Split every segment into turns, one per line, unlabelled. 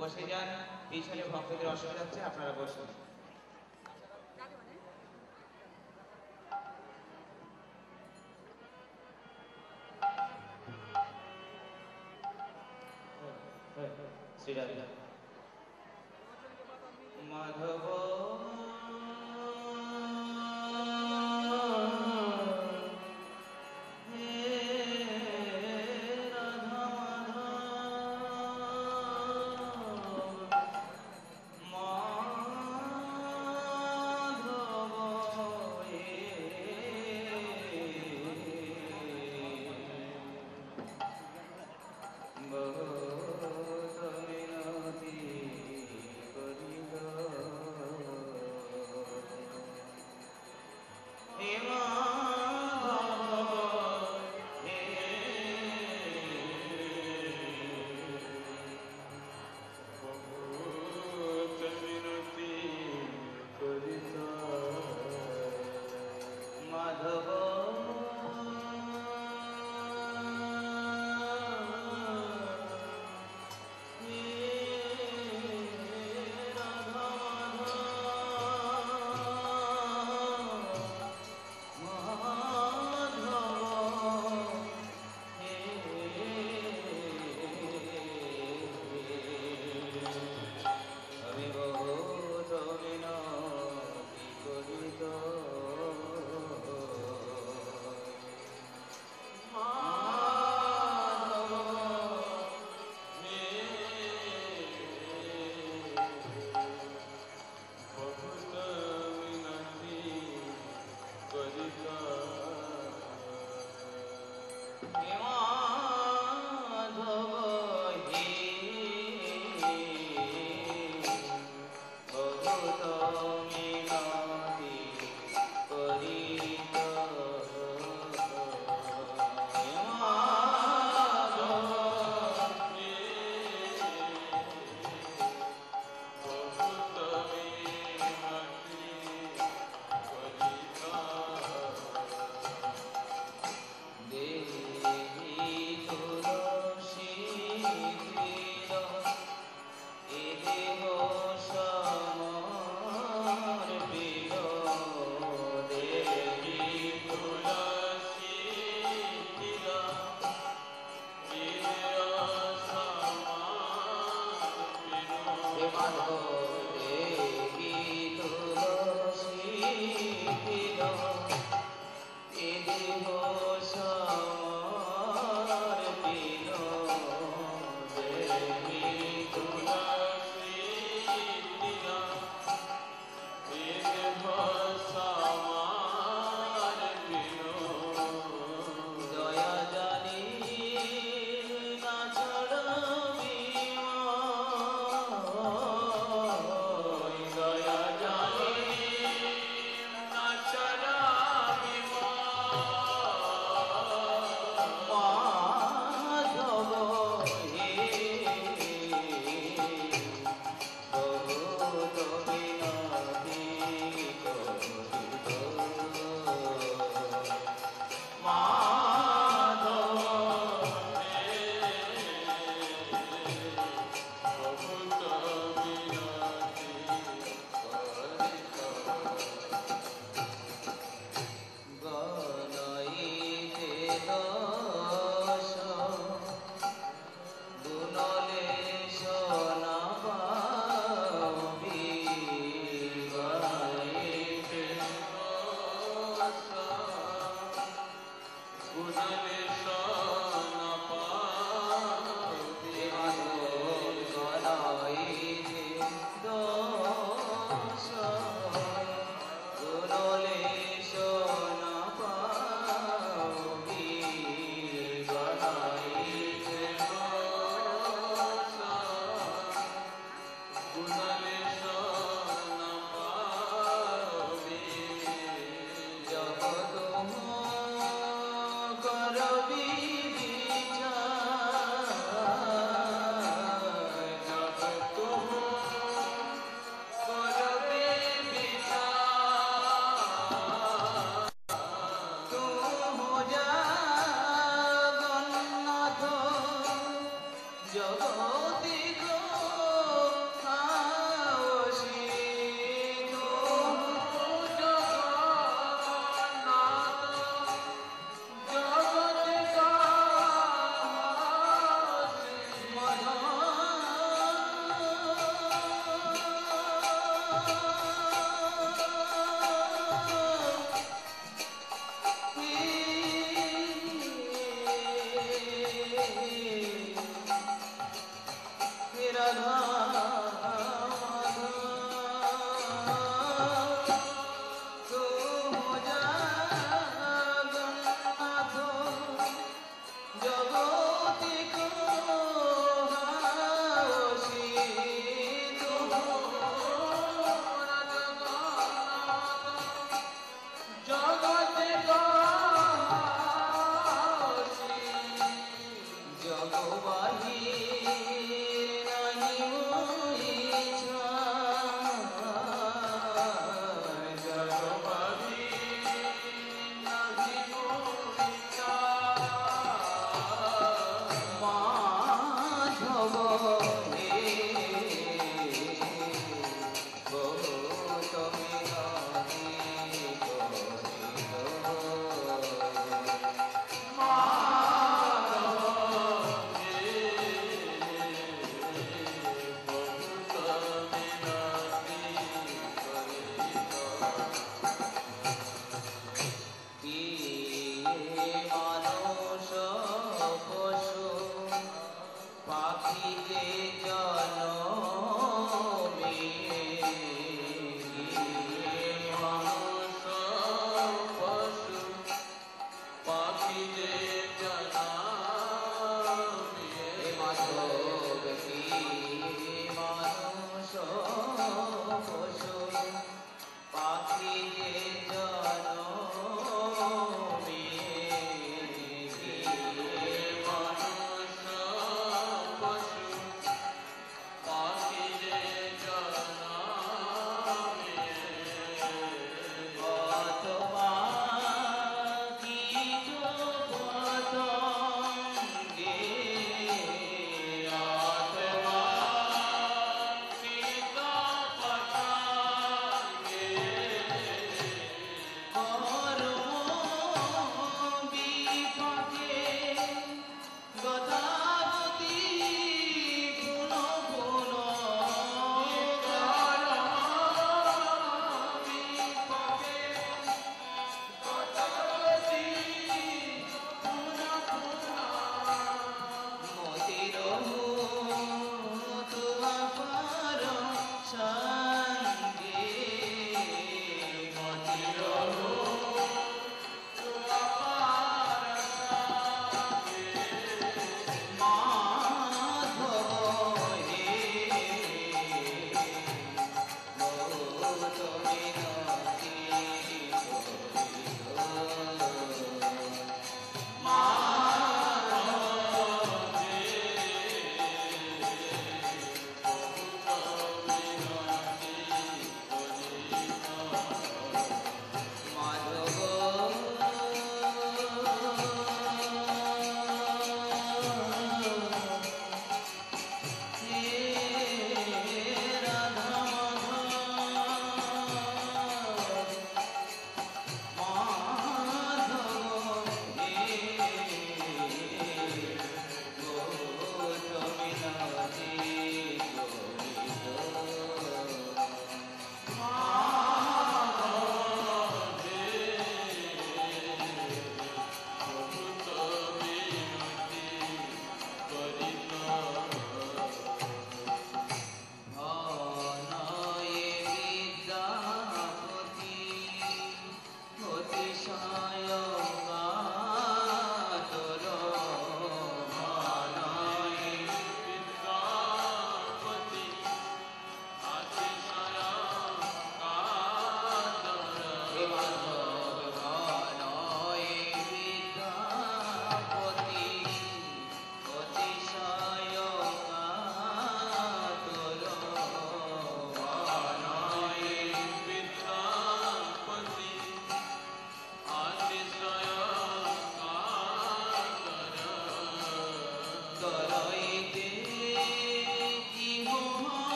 বসে যান, পিছনে ভক্তদের অসুবিধা হচ্ছে, আপনারা বসুন। শ্রীরাধা মাধব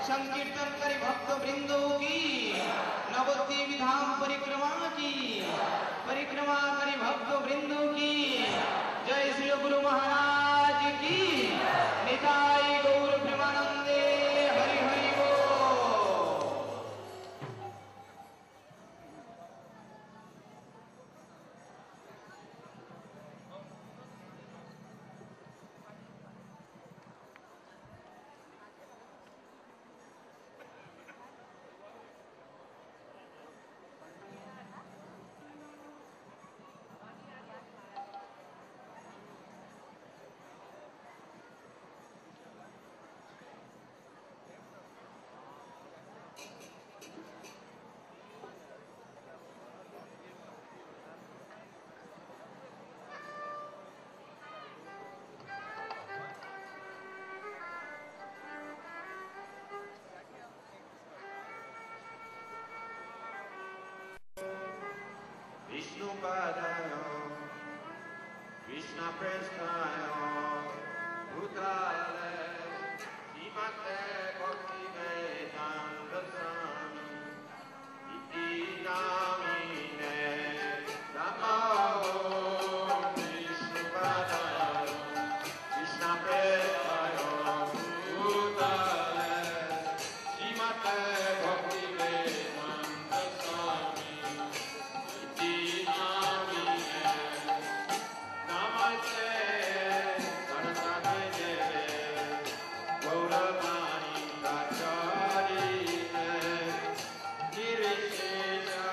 संकीर्तन करी भक्त वृंदों की नवद्वीप धाम परिक्रमा की परिक्रमा करी भक्त वृंदों की जय श्री गुरु महाराज की निताई गौर प्रेमानंदे हरि हरि बोल।
Vishnupadaya, Krishna Prestaya, Bhutale, Srimate Bhakti Vedanta Swami, Iti Namine, Namo Vishnupadaya, Krishna Prestaya, Bhutale, Srimate Bhakti Vedanta Swami. Gauravani Kachari Nirishesha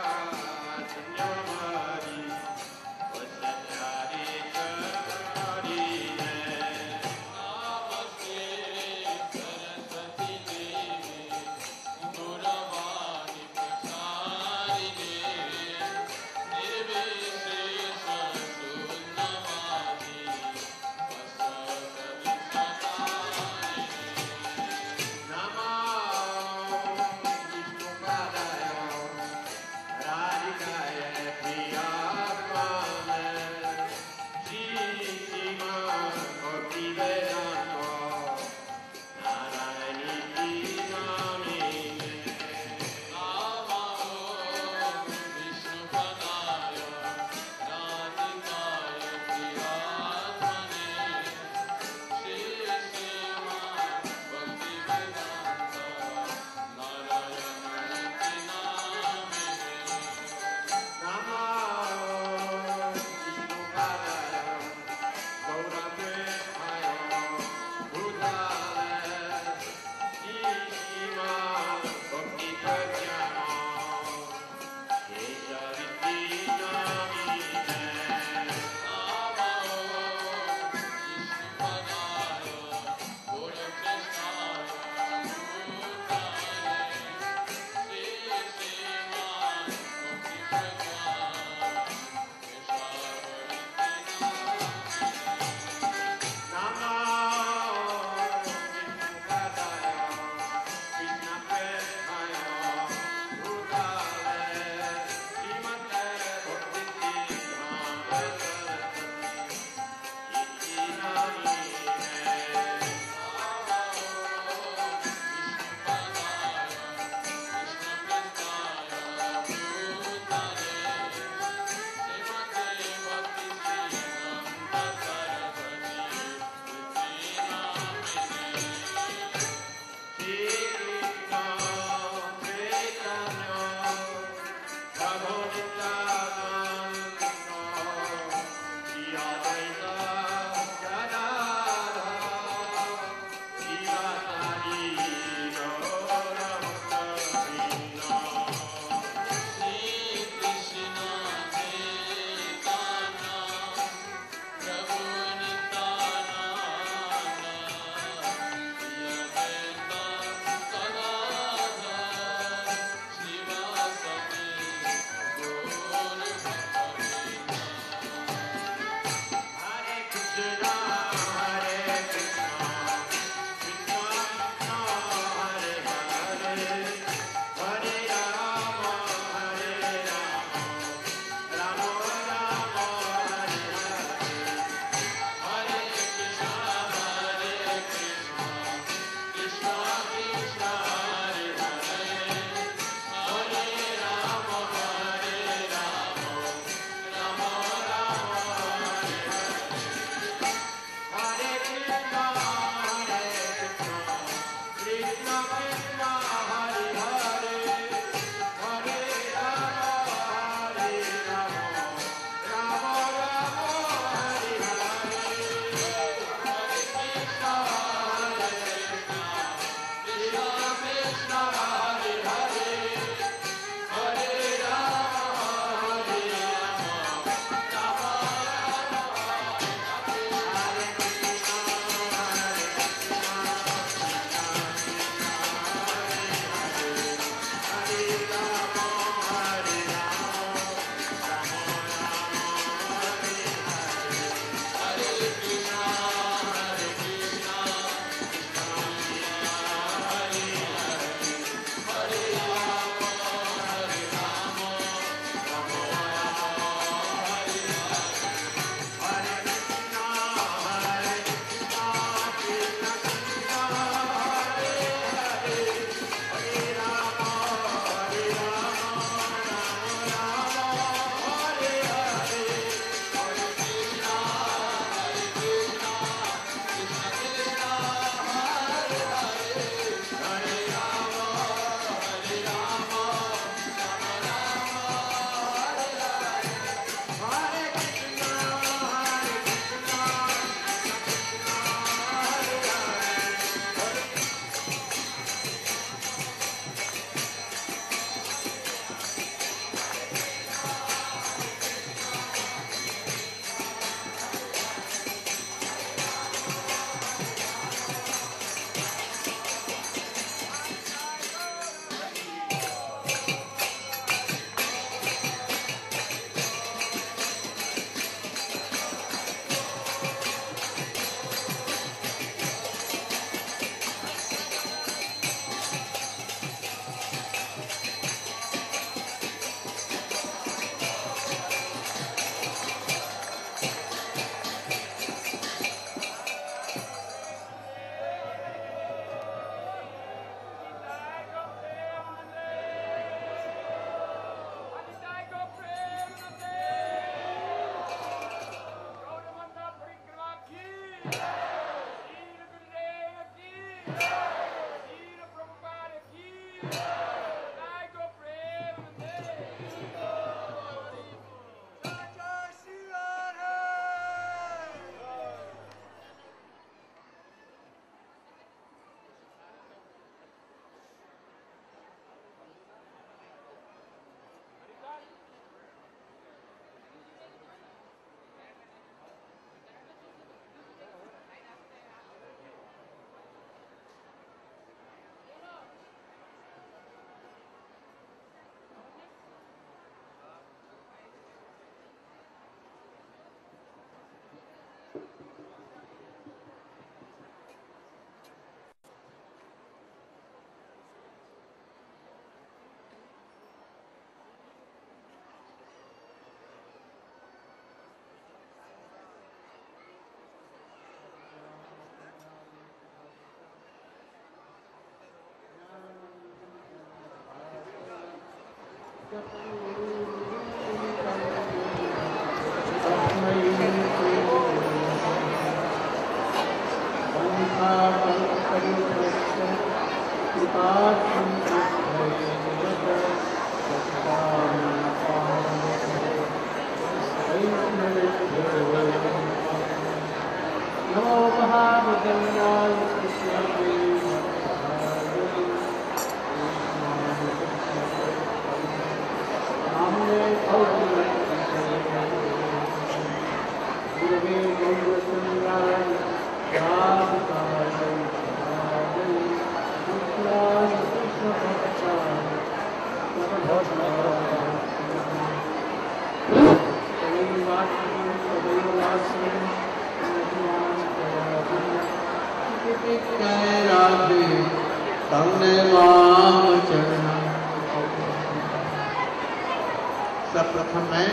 सर्वप्रथम मैं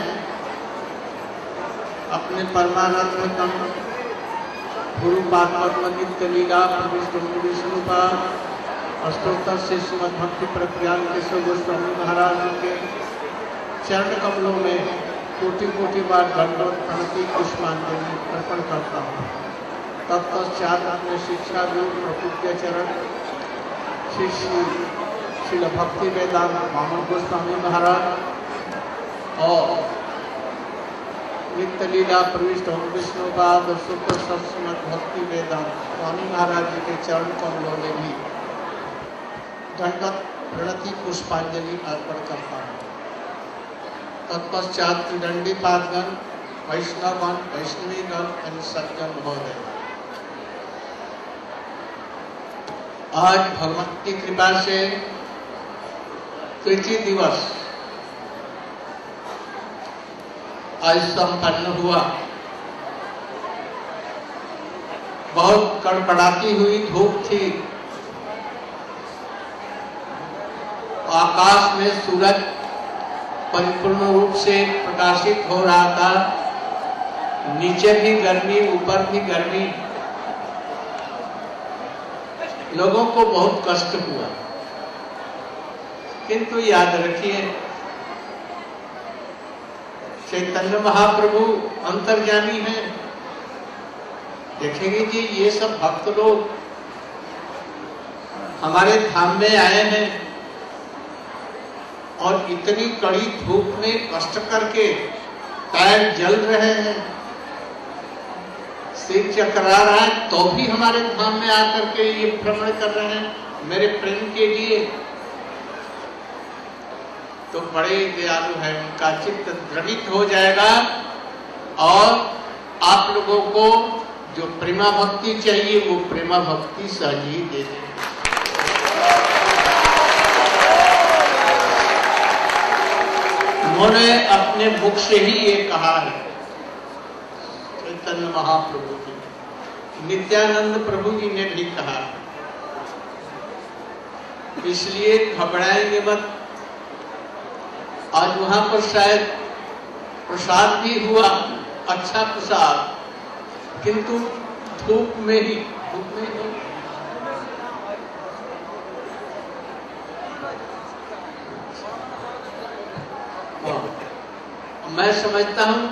अपने परमानंद तम गुरु पाद लीला विष्णु अष्टोत्तर से श्रीमद भक्ति प्रज्ञान के गोस्वामी महाराज के चरण कमलों में कोटि कोटि बार दंडवत प्रणति पुष्पांजलि अर्पण करता हूँ। तत्पश्चात अपने शिक्षा गुरु प्रपूज्य चरण श्री भक्ति वेदांत मामन गोस्वामी महाराज और नित्य लीला प्रविष्ट विष्णुपाद शुक्र श्रीमद भक्ति वेदांत स्वामी महाराज जी के चरण कमलों में भी दंडवत प्रणति पुष्पांजलि अर्पण करता हूँ। तत्पश्चात त्रिदंडी पादगण वैष्णवगण वैष्णवीगण एवं सज्जन महोदय, आज भगवान की कृपा से तृतीय दिवस आज संपन्न हुआ। बहुत कड़कड़ाती हुई धूप थी, आकाश में सूरज परिपूर्ण रूप से प्रकाशित हो रहा था। नीचे भी गर्मी, ऊपर भी गर्मी, लोगों को बहुत कष्ट हुआ। किंतु याद रखिए, चैतन्य महाप्रभु अंतर्यामी हैं। देखेंगे कि ये सब भक्त लोग हमारे धाम में आए हैं और इतनी कड़ी धूप में कष्ट करके पैर जल रहे हैं, सिर चकरा रहा है, तो भी हमारे धाम में आकर के ये भ्रमण कर रहे हैं मेरे प्रेम के लिए। तो बड़े दयालु है, उनका चित्त द्रवित हो जाएगा और आप लोगों को जो प्रेमा भक्ति चाहिए वो प्रेमा भक्ति सहज ही दे देंगे। उन्होंने अपने मुख से ही ये कहा है, चैतन्य महाप्रभु जी, नित्यानंद प्रभु जी ने भी कहा, इसलिए घबराएंगे मत। आज वहां पर शायद प्रसाद भी हुआ, अच्छा प्रसाद, किंतु धूप में ही मैं समझता हूं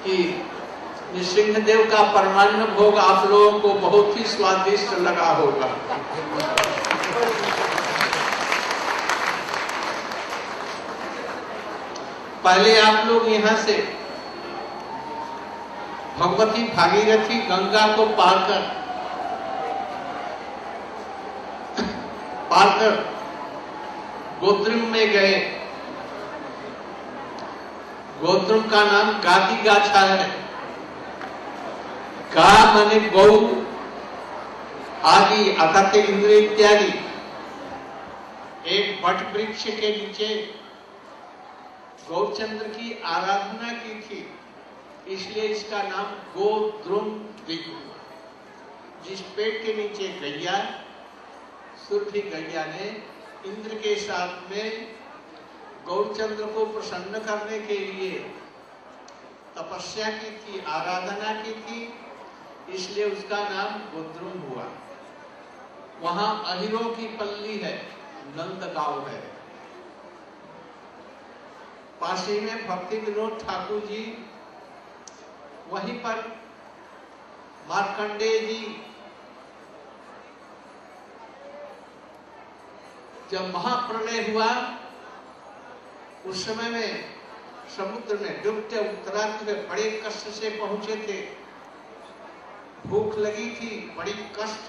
कि नृसिंहदेव का परमान्न भोग आप लोगों को बहुत ही स्वादिष्ट लगा होगा। पहले आप लोग यहाँ से भगवती भागीरथी गंगा को पार कर गोद्रुम में गए। गोद्रुम का नाम गादी गाछा है। गा माने गौ आदि अतत इंद्र इत्यादि। एक वट वृक्ष के नीचे गौचंद्र की आराधना की थी, इसलिए इसका नाम गोद्रुम द्वीप हुआ। जिस पेड़ के नीचे गैया, सुरभि गैया ने इंद्र के साथ में गौचंद्र को प्रसन्न करने के लिए तपस्या की थी, आराधना की थी, इसलिए उसका नाम गोद्रुम हुआ। वहां अहिरों की पल्ली है, नंद गांव है। पासी में भक्ति विनोद ठाकुर जी, वहीं पर मार्कंडेय जी जब महाप्रलय हुआ उस समय में समुद्र में डूबते उत्तरार्ध में बड़े कष्ट से पहुंचे थे। भूख लगी थी, बड़ी कष्ट,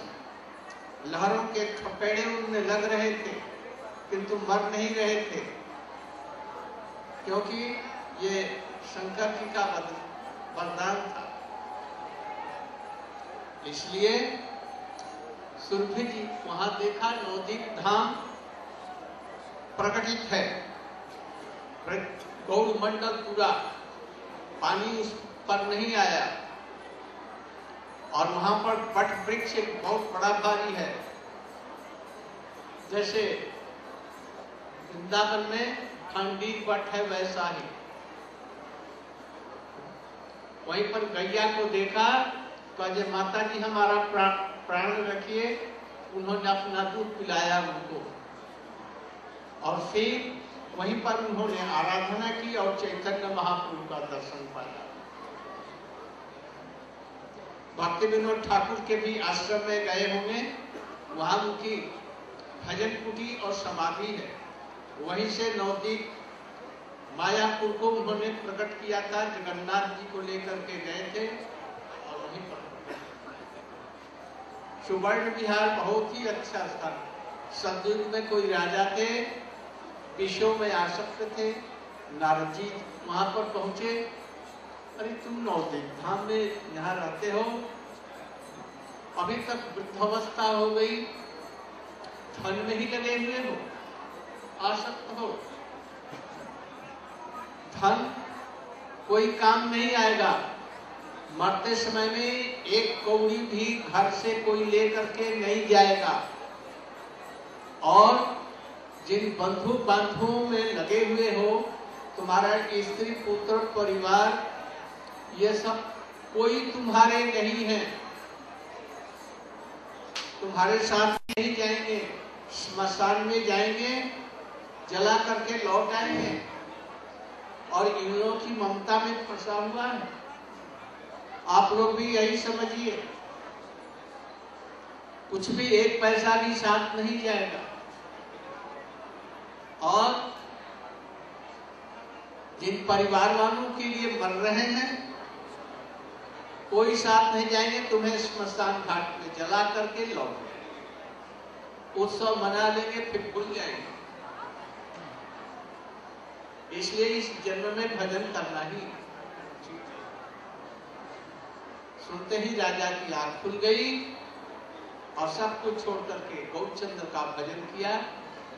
लहरों के थपेड़े उनमें लग रहे थे किंतु मर नहीं रहे थे, क्योंकि ये शंकर जी का वरदान था। इसलिए सुरभि जी वहां देखा नवद्वीप धाम प्रकटित है, गौड़ मंडल पूरा, पानी उस पर नहीं आया और वहां पर वट वृक्ष एक बहुत बड़ा भारी है। जैसे वृंदावन में खंडीर वट है वैसा ही। वहीं पर गैया को देखा, कहे माता जी हमारा प्राण रखिए। उन्होंने अपना दूध पिलाया उनको और फिर वहीं पर उन्होंने आराधना की और चैतन्य महाप्रभु का दर्शन पाया। भक्ति विनोद ठाकुर के भी आश्रम में गए होंगे, वहां उनकी भजन कुटी और समाधि है। वहीं से नवद्वीप मायापुर को उन्होंने प्रकट किया था, जगन्नाथ जी को लेकर के गए थे और वहीं पर सुवर्ण विहार बहुत ही अच्छा स्थान। सतयुग में कोई राजा थे, विषयों में आसक्त थे, नारद जी वहां पर पहुंचे। अरे तुम नवद्वीप धाम में यहाँ रहते हो, अभी तक वृद्धावस्था हो गई, धन में ही लगे हुए हो, आसक्त हो, धन कोई काम नहीं आएगा। मरते समय में एक कौड़ी भी घर से कोई लेकर के नहीं जाएगा और जिन बंधु बांधवों में लगे हुए हो, तुम्हारा स्त्री पुत्र परिवार, ये सब कोई तुम्हारे नहीं है, तुम्हारे साथ नहीं जाएंगे, स्मशान में जाएंगे, जला करके लौट आएंगे और इन लोगों की ममता में फंसा हुआ है। आप लोग भी यही समझिए, कुछ भी एक पैसा भी साथ नहीं जाएगा और जिन परिवार वालों के लिए मर रहे हैं कोई साथ नहीं जाएंगे, तुम्हें स्मशान घाट में जला करके लौट उत्सव मना लेंगे, फिर भूल जाएंगे। इसलिए इस जन्म में भजन करना ही। सुनते ही राजा की आंख खुल गई और सब कुछ छोड़ करके गौरचंद्र का भजन किया।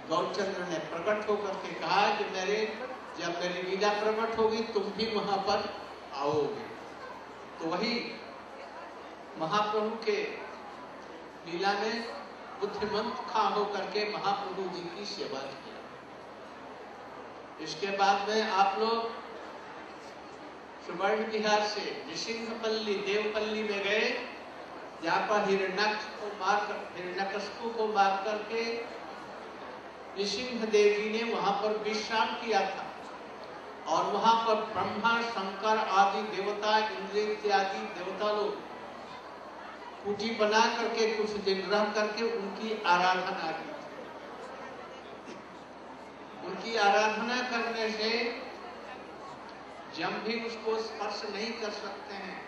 गौरचंद्र ने प्रकट होकर के कहा कि जब मेरी लीला प्रकट होगी तुम भी वहां पर आओगे। तो वही महाप्रभु के लीला में बुद्धिमंत खा होकर के महाप्रभु जी की सेवा की। इसके बाद में आप लोग सुवर्ण विहार से निसिंहपल्ली देवपल्ली में गए, जहाँ पर हिरण्यकश्यप को मार करके नृसिंह देव जी ने वहां पर विश्राम किया था और वहां पर ब्रह्मा शंकर आदि देवता, इंद्र इत्यादि देवता लोग कुटी बना करके कुछ दिन रह करके उनकी आराधना की। उनकी आराधना करने से जब भी उसको स्पर्श नहीं कर सकते हैं,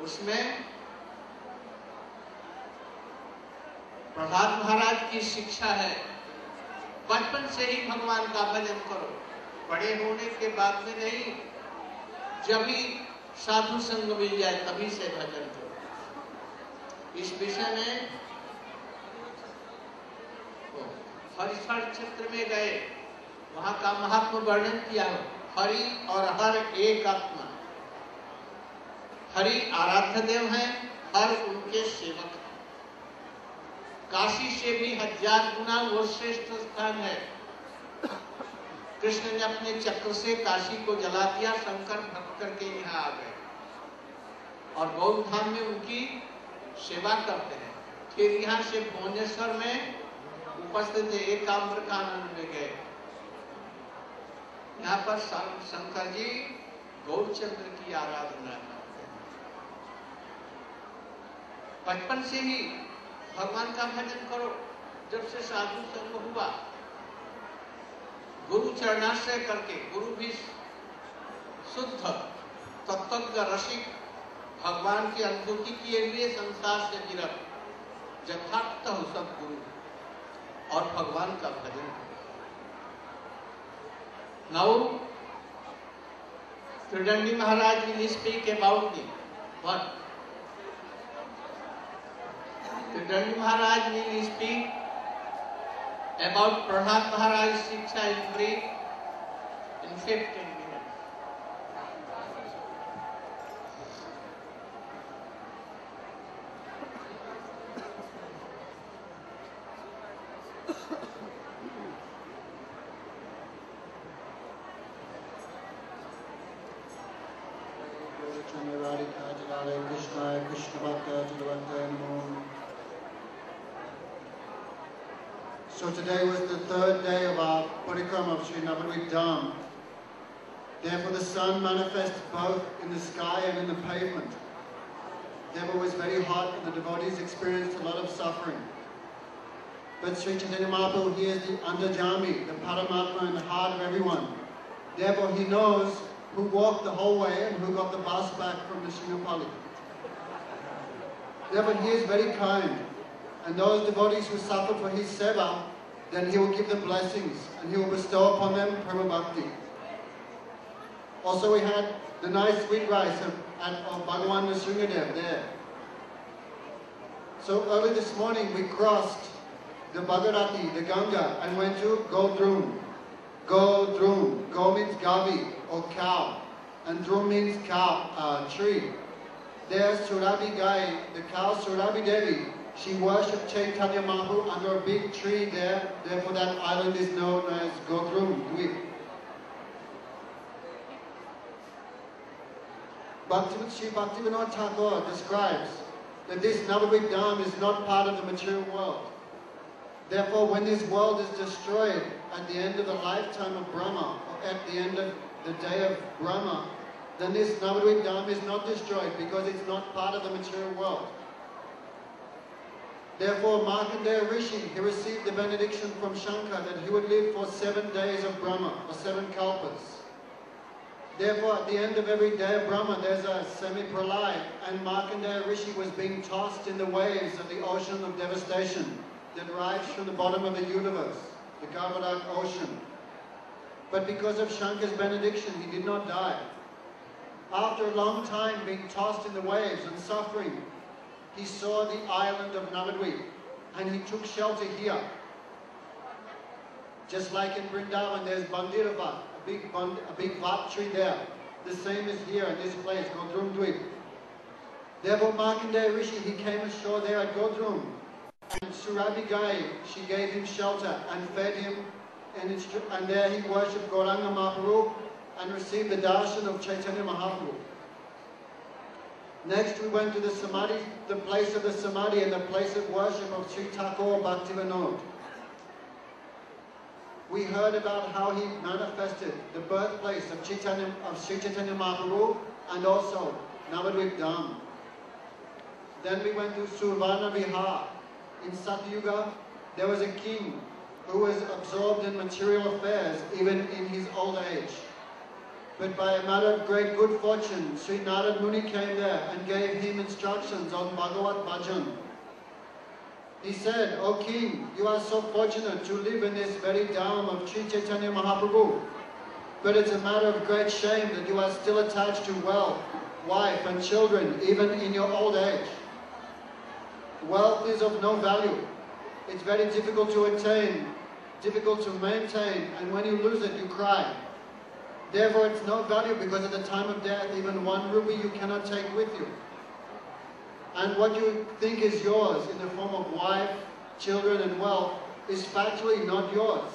उसमें प्रहलाद महाराज की शिक्षा है, बचपन से ही भगवान का भजन करो, बड़े होने के बाद में नहीं, जब भी साधु संग मिल जाए तभी से भजन करो। इस विषय में हरिहर क्षेत्र में गए, वहां का महात्मा वर्णन किया। हरि और हर एक आत्मा, हरि आराध्य देव हैं, हर उनके सेवक हैं। काशी से भी 1000 गुना वो श्रेष्ठ स्थान है। कृष्ण ने अपने चक्र से काशी को जला दिया, शंकर भक्त करके यहाँ आ गए और गौड़ धाम में उनकी सेवा करते हैं। फिर यहाँ से भुवनेश्वर में उपस्थित एकाम्र कानन में गए, यहाँ पर शंकर जी गौरचंद्र की आराधना करते हैं। बचपन से ही भगवान का भजन करो। जब से साधु संग हुआ, गुरु चरणाश्रय करके, गुरु भी शुद्ध तत्वज्ञ रसिक, भगवान की अनुभूति किए हुए, संसार से विरत, यथार्थ हो सब गुरु और भगवान का भजन करो। Now, Tridangi Maharaj will speak about me. What? Tridangi Maharaj will speak about Prahlad Maharaj's Shiksha in brief in 15 minutes.
So today was the third day of our parikrama of Sri Navadvipa. Therefore the sun manifested both in the sky and in the pavement. Therefore it was very hot and the devotees experienced a lot of suffering. But Sri Chaitanya Mahaprabhu, he is the Andajami, the Paramatma in the heart of everyone. Therefore he knows who walked the whole way and who got the bus back from the Srinapali. Therefore he is very kind. And those devotees who suffer for his seva, then he will give them blessings and he will bestow upon them Prema Bhakti. Also we had the nice sweet rice of Bhagavan Nrsingadev there. So early this morning we crossed the Bhagirati, the Ganga, and went to Godrum. Godrum. Go means Gavi or cow, and Drum means cow, tree. There Surabi Gai, the cow Surabi Devi, she worshipped Chaitanya Mahaprabhu under a big tree there. Therefore that island is known as Godrum Dvip. Sri Bhaktivinoda Thakur describes that this Navadvip Dham is not part of the material world. Therefore, when this world is destroyed at the end of the lifetime of Brahma, or at the end of the day of Brahma, then this Navadvip Dham is not destroyed because it's not part of the material world. Therefore, Markandeya Rishi, he received the benediction from Shankar that he would live for 7 days of Brahma, or 7 kalpas. Therefore, at the end of every day of Brahma, there's a semi-pralay, and Markandeya Rishi was being tossed in the waves of the ocean of devastation that rises from the bottom of the universe, the Garbhodak ocean. But because of Shankar's benediction, he did not die. After a long time being tossed in the waves and suffering, he saw the island of Navadvip, and he took shelter here. Just like in Vrindavan, there's Bandirava, a big vat tree there. The same is here in this place, Godrum Dvip. Therefore, Markandeya Rishi, he came ashore there at Godrum. And Surabi Gai, she gave him shelter and fed him, and there he worshipped Gauranga Mahaprabhu and received the darshan of Chaitanya Mahaprabhu. Next we went to the Samadhi, the place of the Samadhi and the place of worship of Sri Thakur Bhaktivinoda. We heard about how he manifested the birthplace of Sri Chaitanya Mahaprabhu and also Navadvip Dham. Then we went to Survana Vihar. In Satyuga, there was a king who was absorbed in material affairs even in his old age. But by a matter of great good fortune, Sri Narad Muni came there and gave him instructions on Bhagavat Bhajan. He said, "O king, you are so fortunate to live in this very dham of Sri Chaitanya Mahaprabhu. But it's a matter of great shame that you are still attached to wealth, wife and children, even in your old age. Wealth is of no value. It's very difficult to attain, difficult to maintain, and when you lose it, you cry. Therefore, it's no value because at the time of death, even 1 rupee you cannot take with you. And what you think is yours in the form of wife, children, and wealth is factually not yours.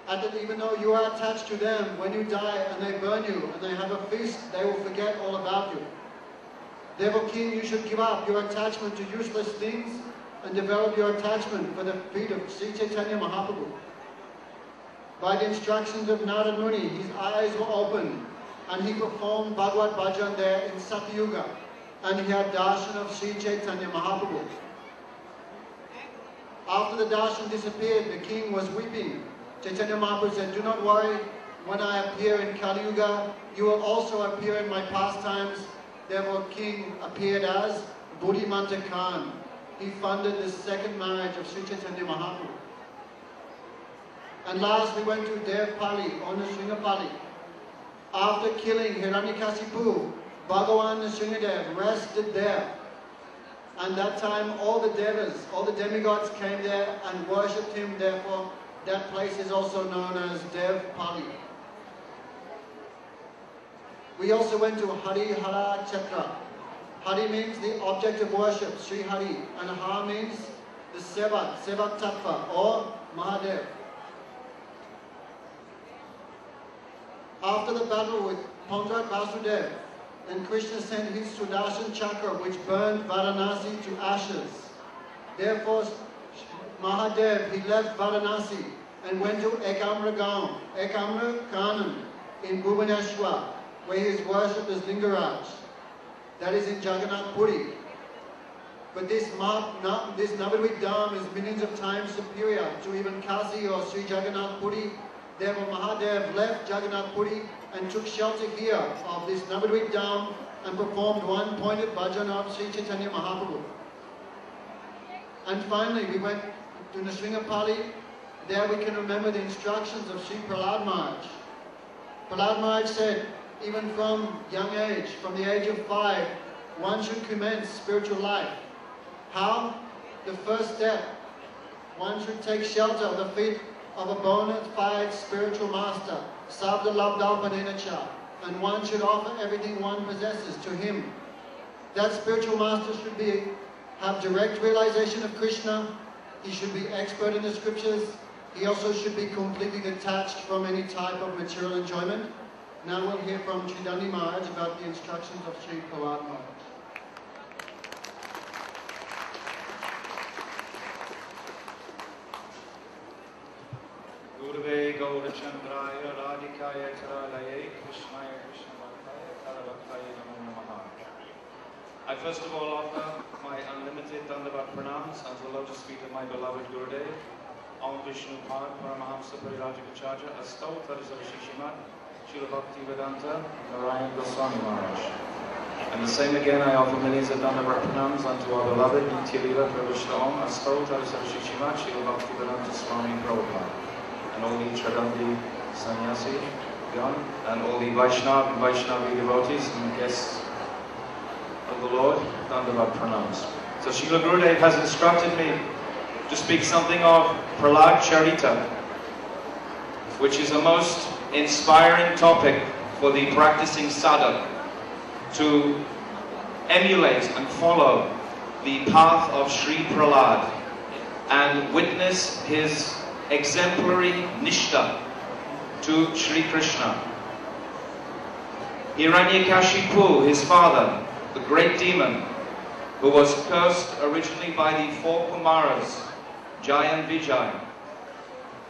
And even though you are attached to them, when you die and they burn you and they have a feast, they will forget all about you. Therefore, king, you should give up your attachment to useless things and develop your attachment for the feet of Sri Chaitanya Mahaprabhu." By the instructions of Narada Muni, his eyes were opened and he performed Bhagavad Bhajan there in Satyuga, and he had darshan of Sri Chaitanya Mahaprabhu. After the darshan disappeared, the king was weeping. Chaitanya Mahaprabhu said, "Do not worry, when I appear in Kali Yuga, you will also appear in my pastimes." Therefore, king appeared as Buddhimanta Khan. He funded the second marriage of Sri Chaitanya Mahaprabhu. And last we went to Devpali or Nrsimhapali. After killing Hiranyakasipu, Bhagavan Nrsimhadev rested there. And that time all the devas, all the demigods came there and worshipped him. Therefore, that place is also known as Devpali. We also went to Hari Hara Chakra. Hari means the object of worship, Sri Hari, and Ha means the Sevak, Sevak Tattva, or Mahadev. After the battle with Pandrat Vasudev, then Krishna sent his Sudarshan Chakra, which burned Varanasi to ashes. Therefore, Mahadev, he left Varanasi and went to Ekamra Kanam in Bhubaneswar, where he is worshipped as Lingaraj. That is in Jagannath Puri. But this Navadvipa Dham is millions of times superior to even Kasi or Sri Jagannath Puri. Therefore, Mahadev left Jagannath Puri and took shelter here of this Navadvipa Dham and performed one pointed bhajan of Sri Chaitanya Mahaprabhu. And finally, we went to Nrsimhapali. There we can remember the instructions of Sri Prahlad Maharaj. Prahlad Maharaj said, even from young age, from the age of 5, one should commence spiritual life. How? The first step, one should take shelter of the feet of a bona fide spiritual master, Sabda Labdalpanenacha, and one should offer everything one possesses to him. That spiritual master should have direct realization of Krishna. He should be expert in the scriptures. He also should be completely detached from any type of material enjoyment. Now we'll hear from Chaitanya Maharaj about the instructions of Sri Prahlad Maharaj.
Gurve Gaurachandraya Radhikaya Taralaye Krishnaya Krishnavakaya Taravakaya Namo Namaha. I first of all offer my unlimited Dandavat pranams unto the lotus feet of my beloved Gurudev, Om Vishnu Pad Paramahamsa Parirajikacharya Astau Tarisara Shishimat Srila Bhakti Vedanta Narayana Swami Maharaj. And the same again, I offer millions of Dandavat pranams unto our beloved Nityalila Pravishta Om Astau Tarisara Shishimat Srila Bhakti Vedanta Swami Prabhupada. And all the Chadandi Sannyasi, and all the Vaishnavi devotees and guests of the Lord, Dandavat pranams. So Srila Gurudev has instructed me to speak something of Prahlad Charita, which is a most inspiring topic for the practicing sadhak to emulate and follow the path of Sri Prahlad and witness his exemplary nishtha to Sri Krishna. Hiranyakashipu, his father, the great demon, who was cursed originally by the 4 Kumaras, Jai and Vijay,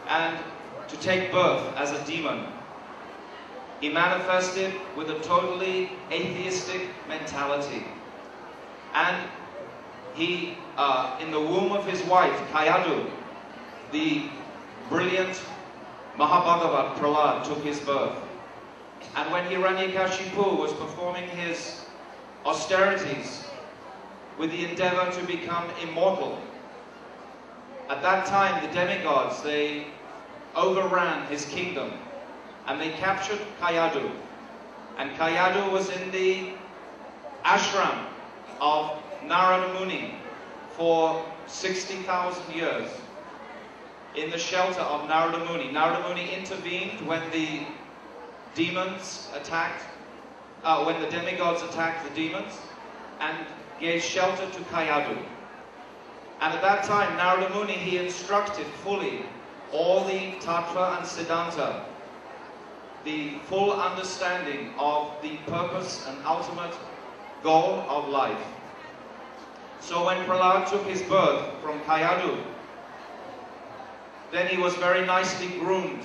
and to take birth as a demon. He manifested with a totally atheistic mentality. And he, in the womb of his wife, Kayadu, the brilliant Mahabhagavat Prahlad took his birth. And when Hiranyakashipu was performing his austerities with the endeavor to become immortal, at that time the demigods, they overran his kingdom and they captured Kayadu. And Kayadu was in the ashram of Narada Muni for 60,000 years, in the shelter of Narada Muni. Narada Muni intervened when the demons attacked, when the demigods attacked the demons, and gave shelter to Kayadu. And at that time, Narada Muni, he instructed fully all the Tattva and Siddhanta, the full understanding of the purpose and ultimate goal of life. So when Prahlad took his birth from Kayadu, then he was very nicely groomed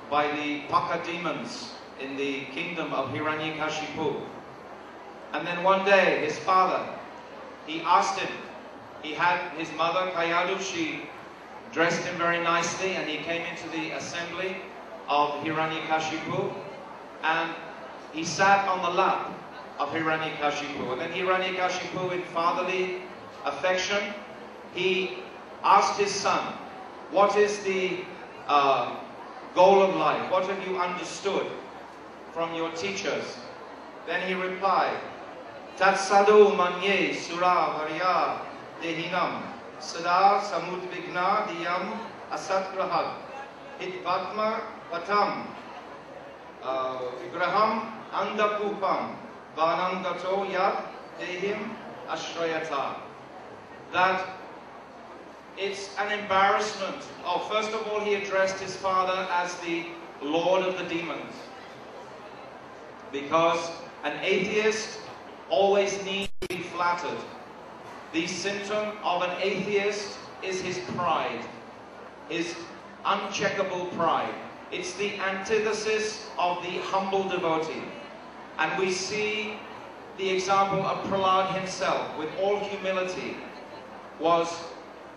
by the Paka demons in the kingdom of Hiranyakashipu. And then one day, his father, he asked him, he had his mother, Kayadu, she dressed him very nicely, and he came into the assembly of Hiranyakashipu, and he sat on the lap of Hiranyakashipu. And then Hiranyakashipu, in fatherly affection, he asked his son, what is the goal of life? What have you understood from your teachers? Then he replied, Tat sadhu manye sura varya dehinam sada samudvigna diyam asatgrahad hitvatma patam vigraham andakupam vanandato yat dehim ashrayata. That it's an embarrassment. Oh, first of all, he addressed his father as the Lord of the demons, because an atheist always needs to be flattered. The symptom of an atheist is his pride, his uncheckable pride. It's the antithesis of the humble devotee. And we see the example of Prahlad himself, with all humility, was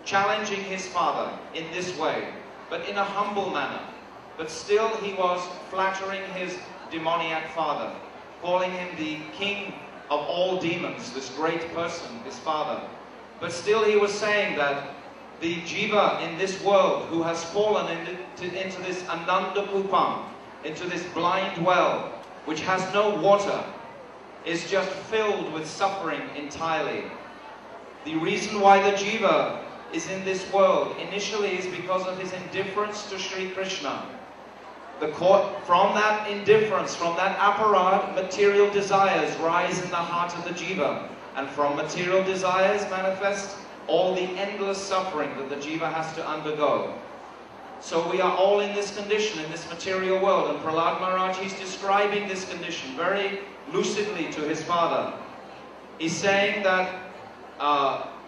challenging his father in this way, but in a humble manner. But still he was flattering his demoniac father, calling him the king of all demons, this great person, his father. But still he was saying that the jiva in this world, who has fallen into this ananda kupam, into this blind well, which has no water, is just filled with suffering entirely. The reason why the jiva is in this world initially is because of his indifference to Sri Krishna. From that indifference, from that aparad, material desires rise in the heart of the jiva. And from material desires manifest all the endless suffering that the jiva has to undergo. So we are all in this condition, in this material world. And Prahlad Maharaj, he's describing this condition very lucidly to his father. He's saying that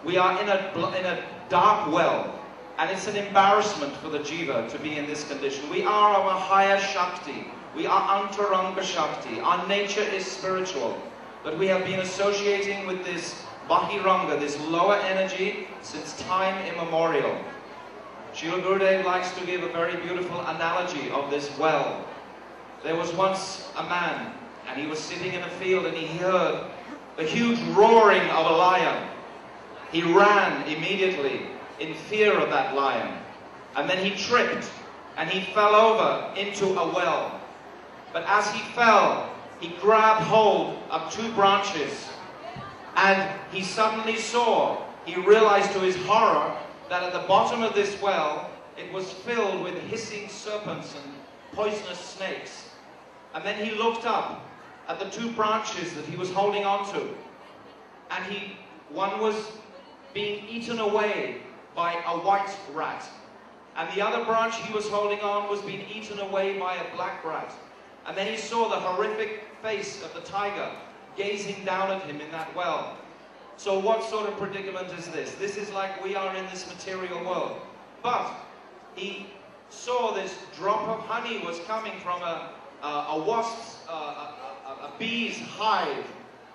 we are in a dark well. And it's an embarrassment for the jiva to be in this condition. We are of a higher Shakti. We are Antaranga Shakti. Our nature is spiritual. But we have been associating with this Bahiranga, this lower energy, since time immemorial. Srila Gurudev likes to give a very beautiful analogy of this well. There was once a man, and he was sitting in a field, and he heard a huge roaring of a lion. He ran immediately in fear of that lion. And then he tripped and he fell over into a well. But as he fell, he grabbed hold of two branches, and he suddenly saw, he realized to his horror, that at the bottom of this well, it was filled with hissing serpents and poisonous snakes. And then he looked up at the two branches that he was holding onto, and one was being eaten away by a white rat, and the other branch he was holding on was being eaten away by a black rat. And then he saw the horrific face of the tiger gazing down at him in that well. So what sort of predicament is this? This is like we are in this material world. But he saw this drop of honey was coming from a wasp's, a bee's hive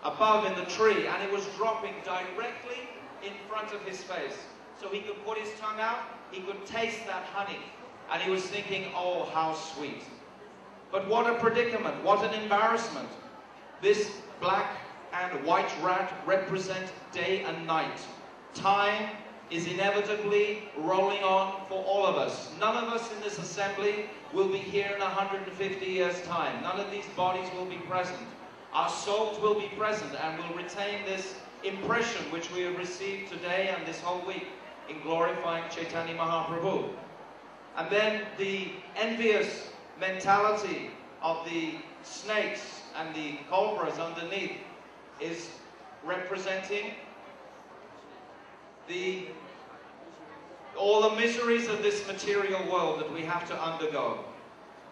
above in the tree, and it was dropping directly in front of his face. So he could put his tongue out, he could taste that honey, and he was thinking, oh, how sweet. But what a predicament, what an embarrassment. This black and white rat represent day and night. Time is inevitably rolling on for all of us. None of us in this assembly will be here in 150 years' time. None of these bodies will be present. Our souls will be present and will retain this impression which we have received today and this whole week in glorifying Chaitanya Mahaprabhu. And then the envious mentality of the snakes and the cobras underneath is representing all the miseries of this material world that we have to undergo.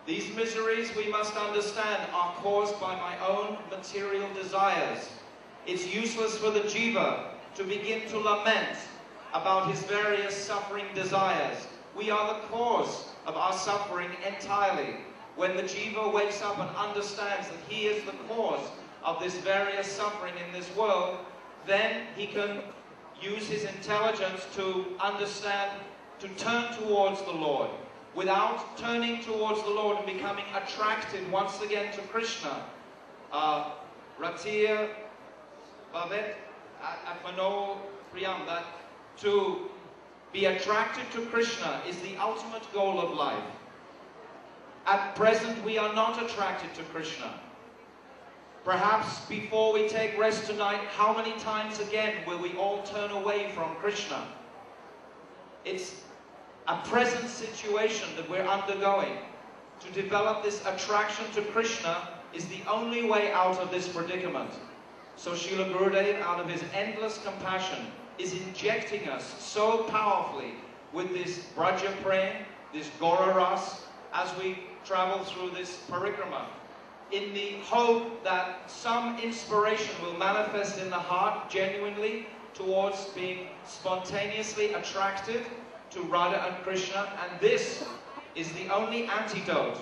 These miseries, we must understand, are caused by my own material desires. It's useless for the jiva to begin to lament about his various suffering desires, We are the cause of our suffering entirely. When the jiva wakes up and understands that he is the cause of this various suffering in this world, then he can use his intelligence to understand, to turn towards the Lord. Without turning towards the Lord and becoming attracted once again to Krishna, Ratir Bhavet Atmano Priyam, that to be attracted to Krishna is the ultimate goal of life. At present, we are not attracted to Krishna. Perhaps before we take rest tonight, how many times again will we all turn away from Krishna? It's a present situation that we're undergoing. To develop this attraction to Krishna is the only way out of this predicament. So Srila Gurudev, out of his endless compassion, is injecting us so powerfully with this Braja Prem, this Gora Ras, as we travel through this parikrama, in the hope that some inspiration will manifest in the heart genuinely towards being spontaneously attracted to Radha and Krishna, and this is the only antidote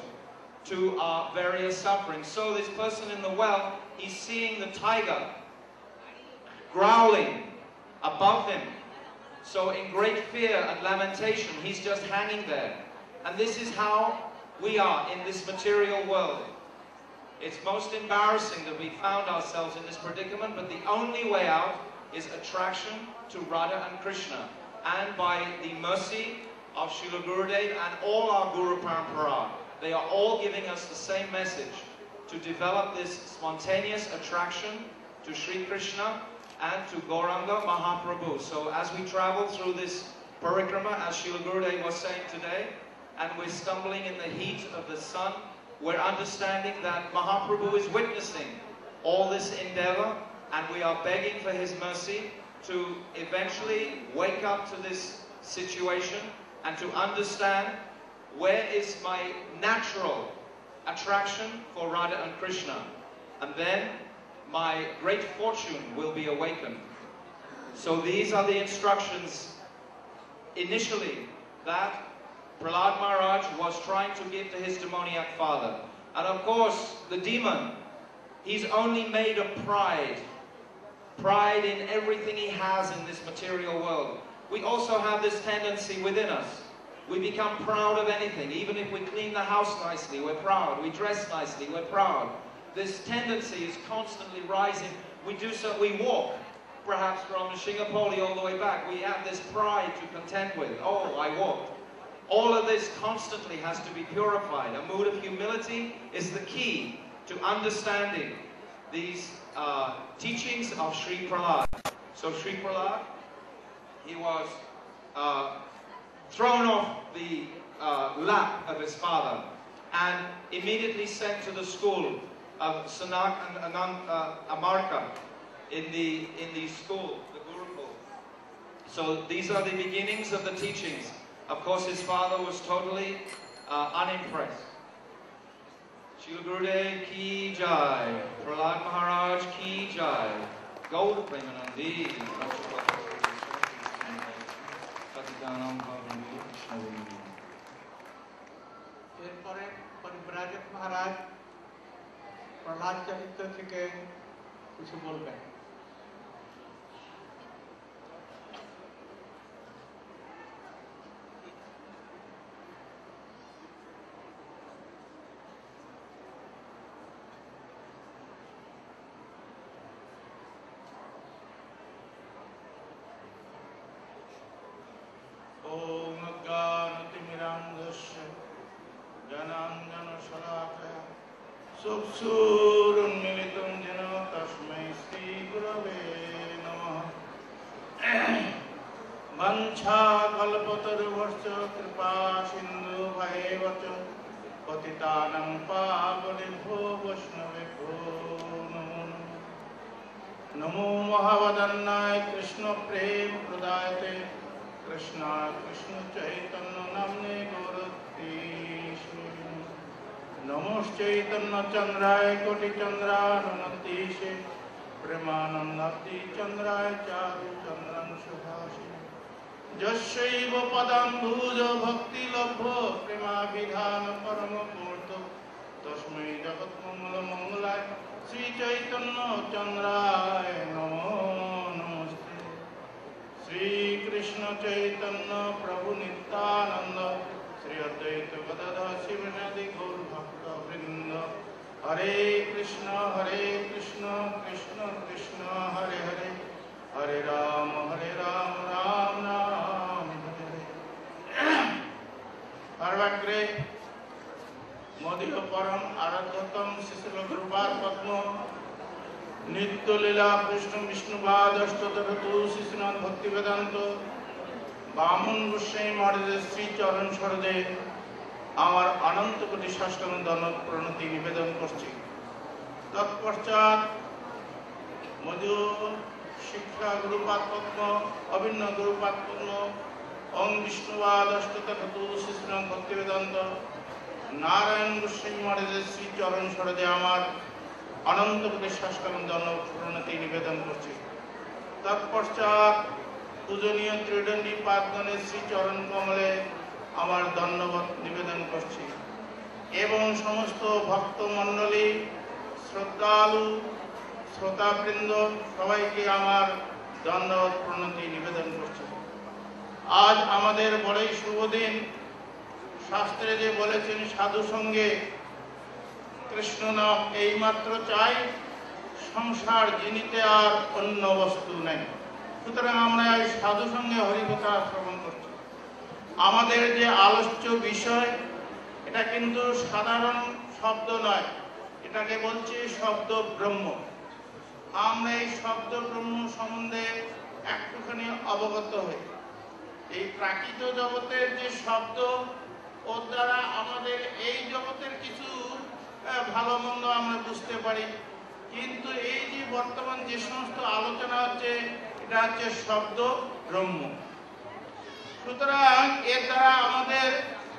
to our various sufferings. So this person in the well, he's seeing the tiger growling above him. So in great fear and lamentation, he's just hanging there. And this is how we are in this material world. It's most embarrassing that we found ourselves in this predicament, but the only way out is attraction to Radha and Krishna. And by the mercy of Srila Gurudev and all our Guru Parampara, they are all giving us the same message, to develop this spontaneous attraction to Sri Krishna and to Gauranga Mahaprabhu. So as we travel through this parikrama, as Srila Gurudev was saying today, and we're stumbling in the heat of the sun, we're understanding that Mahaprabhu is witnessing all this endeavor, and we are begging for his mercy to eventually wake up to this situation and to understand where is my natural attraction for Radha and Krishna, and then my great fortune will be awakened. So these are the instructions initially that Prahlad Maharaj was trying to give to his demoniac father. And of course, the demon, he's only made of pride. Pride in everything he has in this material world. We also have this tendency within us. We become proud of anything. Even if we clean the house nicely, we're proud. We dress nicely, we're proud. This tendency is constantly rising. We do so, we walk, perhaps from Shingapoli all the way back. We have this pride to contend with. Oh, I walked. All of this constantly has to be purified. A mood of humility is the key to understanding these teachings of Sri Prahlad. So Sri Prahlad, he was thrown off the lap of his father and immediately sent to the school of Sanak and Amarka in the school, the Gurukul. So these are the beginnings of the teachings. Of course, his father was totally unimpressed. Srila Gurudev ki jai, Prahlad Maharaj ki jai, Gaur Premanandi.
এরপরে পরিব্রাজক মহারাজ প্রহ্লাদ চরিত্র থেকে কিছু বলবেন।
Om Gyanatimirandasya Jananjanashalakaya Suksurunmilitum Jena Tasmai Sri Gurave Namaha Vancha Kalpataruvasya Kripa Sindhu Bhaivacha Patitanam Pavanibho Vaishnavibho Namo Namo Mahavadannaya Krishna Prem Pradayate Krishna Krishna Chaitanya Namne Gauratishe Namos Chaitanya Chandraya Koti Chandra Nanantishe Premanandati Chandraya Charu Chandran Subhashi যস্যৈব পদাম্বুজ ভক্তি লভ্য প্রেমাভিধান পরম মূর্ত তস্मै জগৎমঙ্গল মঙ্গলায় শ্রী চৈতন্য চন্দ্রায় নমো নমস্তে। শ্রীকৃষ্ণ চৈতন্য প্রভু নিত্যানন্দ শ্রী অদ্বৈত গদাধর শিবনাদি গৌর ভক্ত বৃন্দ। হরে কৃষ্ণ কৃষ্ণ কৃষ্ণ হরে হরে, হরে রাম রাম রাম হরে হরে। সর্বাগ্রে মদীয় পরম আরাধ্যতম Cecil Gurupad পদ্ম নিত্য লীলা কৃষ্ণ বিষ্ণুপাদ অষ্টতরতু শিশুনাথ ভক্তি বেদান্ত বামন গোস্বামী মহারাজের শ্রী চরণ সরদে আমার অনন্ত কোটি সাষ্টাঙ্গ দণ্ড প্রণতি নিবেদন করছি। তৎপশ্চাৎ মধু শিক্ষা গুরুপাদ পদ্ম অভিন্ন গুরুপাদ পদ্ম ওং বিষ্ণুপাদ অষ্টতরতু শিশুনাথ ভক্তি বেদান্ত নারায়ণ গোস্বামী মহারাজের শ্রী চরণ সরদে আমার অনন্ত কোটি সাষ্টাঙ্গ দণ্ড প্রণতি নিবেদন করছি। তৎপশ্চাৎ পূজনীয় ত্রিদণ্ডী পাদগণের শ্রী চরণ কমলে আমার দণ্ডবত নিবেদন করছি এবং সমস্ত ভক্ত মণ্ডলী শ্রদ্ধালু শ্রোতাবৃন্দ সবাইকে আমার দণ্ডবত প্রণতি নিবেদন করছি। আজ আমাদের বড়ই শুভ দিন। শাস্ত্রে যে বলেছেন সাধু সঙ্গে কৃষ্ণ নাম এইমাত্র চাই, সংসার জিনিতে আর অন্য বস্তু নেই। সুতরাং আমরা এই সাধু সঙ্গে হরিকথা শ্রবণ করছি। আমাদের যে আলোচ্য বিষয় এটা কিন্তু সাধারণ শব্দ নয়, এটাকে বলছে শব্দ ব্রহ্ম। আমরা এই শব্দ ব্রহ্ম সম্বন্ধে একটুখানি অবগত হই। এই প্রাকৃত জগতের যে শব্দ, ওর দ্বারা আমাদের এই জগতের কিছু ভালো মন্দ আমরা বুঝতে পারি, কিন্তু এই যে বর্তমান যে সমস্ত আলোচনা হচ্ছে এটা হচ্ছে শব্দ ব্রহ্ম। সুতরাং এর দ্বারা আমাদের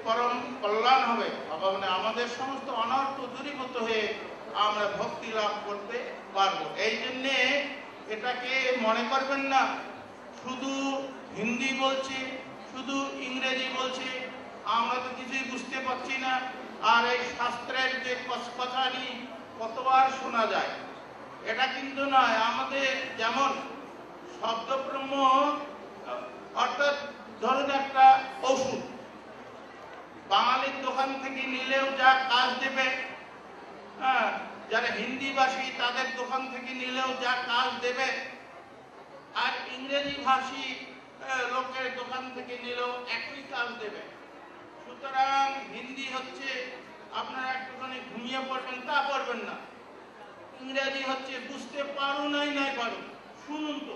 পরম কল্যাণ হবে, মানে আমাদের সমস্ত অনর্থ দূরীভূত হয়ে আমরা ভক্তি লাভ করতে পারবো। এই জন্যে এটাকে মনে করবেন না শুধু হিন্দি বলছি, শুধু ইংরেজি বলছি, আমরা তো কিছুই বুঝতে পারছি না। আর এই শাস্ত্রের যে কচকচানি কতবার শোনা যায়, এটা কিন্তু নয়। আমাদের যেমন শব্দব্রহ্ম অর্থাৎ ধরুন একটা ওষুধ, বাঙালির দোকান থেকে নিলেও যা কাজ দেবে, হ্যাঁ, যারা হিন্দিভাষী তাদের দোকান থেকে নিলেও যা কাজ দেবে, আর ইংরেজি ভাষী লোকের দোকান থেকে নিলেও একই কাজ দেবে। সুতরাং হিন্দি হচ্ছে আপনারা একটুখানি ঘুমিয়ে পড়বেন, তা পড়বেন না। ইংরেজি হচ্ছে বুঝতে পারুন নাই পারুন, শুনুন তো,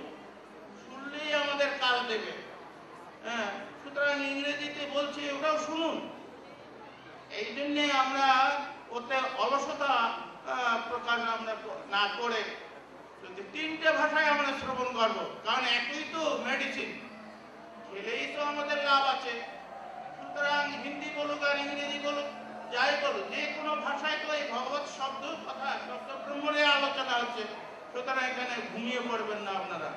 শুনলেই আমাদের কাজ দেবে। হ্যাঁ, সুতরাং ইংরেজিতে বলছে ওটাও শুনুন। এই জন্যে আমরা ওতে অলসতা প্রকাশ আমরা না করে যদি তিনটে ভাষায় আমরা শ্রবণ করবো, কারণ একই তো মেডিসিন, খেলেই তো আমাদের লাভ আছে। সুতরাং হিন্দি বলুক আর ইংরেজি বলুক, যাই বলুক, যে কোনো ভাষায় তো এই ভগবত শব্দ কথা শব্দ ব্রহ্মণের আলোচনা হচ্ছে। সুতরাং এখানে ঘুমিয়ে পড়বেন না আপনারা।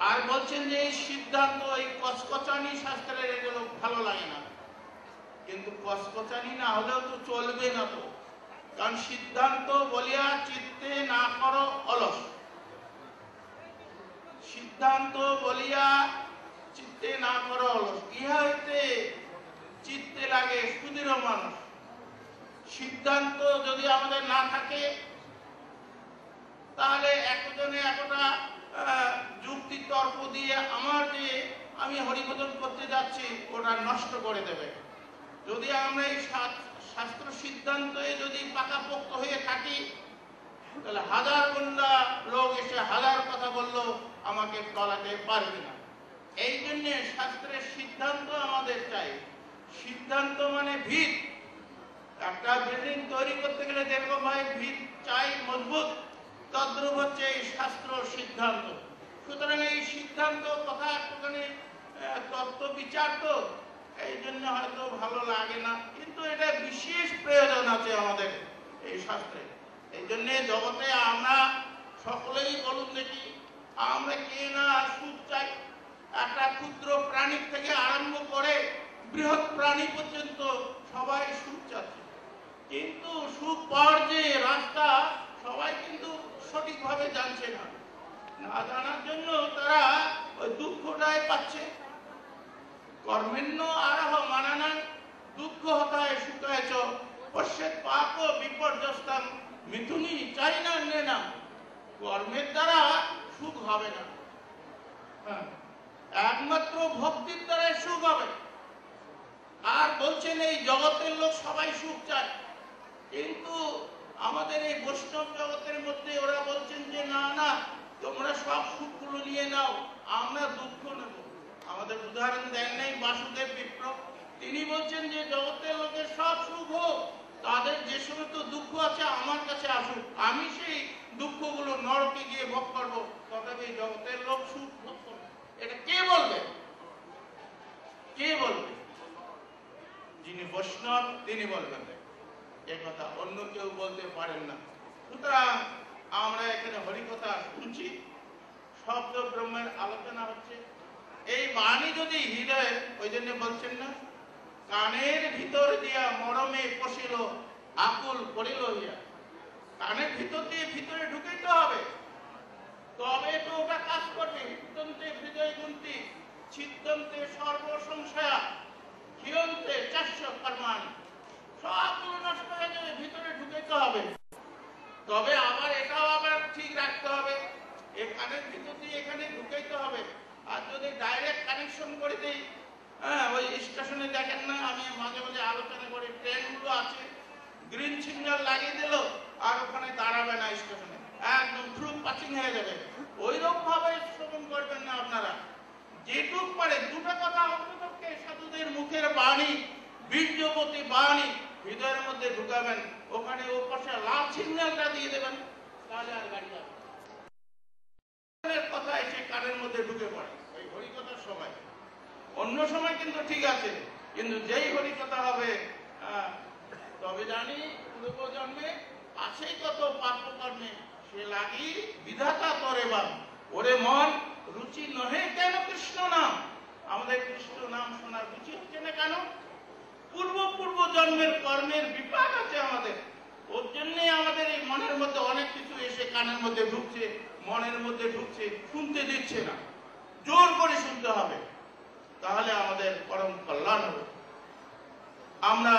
আর বলছেন যে এই সিদ্ধান্ত, এই কচকচানি শাস্ত্রের এগুলো ভালো লাগে না, কিন্তু কচকচানি না হলেও তো চলবে না তো। কারণ সিদ্ধান্ত বলিয়া চিত্তে না করো অলস, সিদ্ধান্ত বলিয়া চিত্তে না করো অলস, ইহা হইতে চিত্তে লাগে সুদৃঢ় মানুষ। সিদ্ধান্ত যদি আমাদের না থাকে তাহলে একজনে একটা যুক্তি তর্ক দিয়ে আমার যে আমি হরিভজন করতে যাচ্ছি ওটা নষ্ট করে দেবে। যদি আমরা এই শাস্ত্র সিদ্ধান্তে যদি পাকাপোক্ত হয়ে থাকি তাহলে হাজার গুন্ডা লোক এসে হাজার কথা বললেও আমাকে টলাতে পারবে না। এই জন্য শাস্ত্রের সিদ্ধান্ত আমাদের চাই। সিদ্ধান্ত মানে ভিত। একটা বিল্ডিং তৈরি করতে গেলে যেরকম ভাবে ভিত চাই মজবুত, তদ্রূপ হচ্ছে এই শাস্ত্র সিদ্ধান্ত। সুতরাং এই সিদ্ধান্ত কথা একটুখানি তত্ত্ব বিচার তো, এই জন্য হয়তো ভালো লাগে না, কিন্তু এটা বিশেষ প্রয়োজন আছে আমাদের এই শাস্ত্রে। এই জন্য জগতে আমরা সকলেই বলুন দেখি, আমরা কে না সুখ চাই? একটা ক্ষুদ্র প্রাণী থেকে আরম্ভ করে বৃহৎ প্রাণী পর্যন্ত সবাই সুখ চাচ্ছে, কিন্তু সুখ পাওয়ার যে রাস্তা সবাই কিন্তু সঠিকভাবে জানছে না। না জানার জন্য তারা ওই দুঃখটাই পাচ্ছে। কর্মেণ্য আরহ মানানাং দুঃখ হতায় সুখায় চ পশ্যেৎ পাপ বিপর্যস্তাং মিথুনি চাই না নেনা। কর্মের দ্বারা সুখ হবে না, একমাত্র ভক্তির দ্বারাই সুখ হবে। আর বলছেন এই জগতের লোক সবাই সুখ চায়, কিন্তু আমাদের এই বৈষ্ণব জগতের মধ্যে ওরা বলছেন যে না না, তোমরা সব সুখগুলো নিয়ে নাও, আমরা দুঃখ নেব। আমাদের উদাহরণ দেন নাই বাসুদেব বিপ্র, তিনি বলছেন যে জগতের লোকের সব সুখ হোক, তাদের যে সমস্ত দুঃখ আছে আমার কাছে আসুক, আমি সেই দুঃখগুলো নরকে গিয়ে ভোগ করবো, তবে এই জগতের লোক সুখ ভোগ করবে। এটা কে বলবে? কে বলবে? যিনি বৈষ্ণব তিনি বলবেন এ কথা, অন্য কেউ বলতে পারেন না। সুতরাং আমরা এখানে হরিকথা শুনছি, শব্দ ব্রহ্মের আলোচনা হচ্ছে। এই বাণী যদি হৃদয়ে, ওই জন্য বলছেন না, কানের ভিতর দিয়া মরমে পশিল আকুল করিল ইয়া। কানের ভিতর দিয়ে ভিতরে ঢুকাইতে হবে, তবে তো ওটা কাজ করবে। হৃদন্তে হৃদয় গুন্তি ছিদ্দন্তে সর্ব সংশয়া হিয়ন্তে চাষ্য কর্মান। সবগুলো নষ্ট হয়ে যাবে, ভিতরে ঢুকাইতে হবে। তবে আবার এটাও আবার ঠিক রাখতে হবে, এই কানের ভিতর দিয়ে এখানে ঢুকাইতে হবে। আর যদি ডাইরেক্ট কানেকশন করে দেই, ওই স্টেশনে দেখেন না, আমি মাঝে মাঝে আলোচনা করি, ট্রেনগুলো আছে, গ্রিন সিগন্যাল লাগিয়ে দিল আর ওখানে দাঁড়াবে না স্টেশনে, একদম থ্রু পাসিং হয়ে যাবে। ওইরকম ভাবে শ্রবণ করবেন না আপনারা। যেটুক পারে দুটো কথা অন্ততপক্ষে সাধুদের মুখের বাণী, বীর্যবতী বাণী হৃদয়ের মধ্যে ঢুকাবেন, ওখানে ও পাশে লাল সিগন্যালটা দিয়ে দেবেন, তাহলে আর গাড়ি যাবে। কথা এসে কানের মধ্যে ঢুকে পড়ে ওই হরিকথার সময়। অন্য সময় কিন্তু ঠিক আছে, কিন্তু যেই হরিকথা হবে, তবে জানি পূর্ব জন্মে আছেই কত পাপ কর্মে, সে লাগি বিধাতা তরে বাম। ওরে মন রুচি নহে কেন কৃষ্ণ নাম? আমাদের কৃষ্ণ নাম শোনার রুচি হচ্ছে না কেন? পূর্ব জন্মের কর্মের বিপাক আছে আমাদের, ওর জন্যই আমাদের এই মনের মধ্যে অনেক কিছু এসে কানের মধ্যে ঢুকছে, মনের মধ্যে ঢুকছে, শুনতে দিচ্ছে না। জোর করে শুনতে হবে, তাহলে আমাদের পরম কল্যাণ হবে। আমরা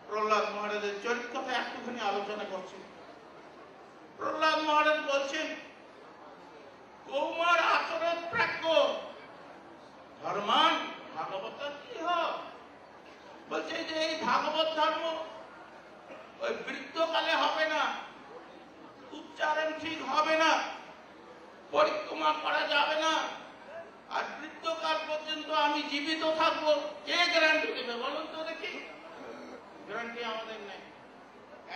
প্রহ্লাদ মহারাজের চরিত্র কথা একটুখানি আলোচনা করছি। প্রহ্লাদ মহারাজ বলছেন, কৌমার আচরণ প্রাজ্ঞ ধর্মান ভাগবত কি বলছে যে এই ভাগবত ধর্ম ওই বৃদ্ধকালে হবে না, উচ্চারণ ঠিক হবে না, পরিক্রমা করা যাবে না, আর বৃদ্ধকাল পর্যন্ত আমি জীবিত থাকবো, কে গ্যারান্টি দেবে বলুন তো দেখি? গ্যারান্টি আমাদের নেই।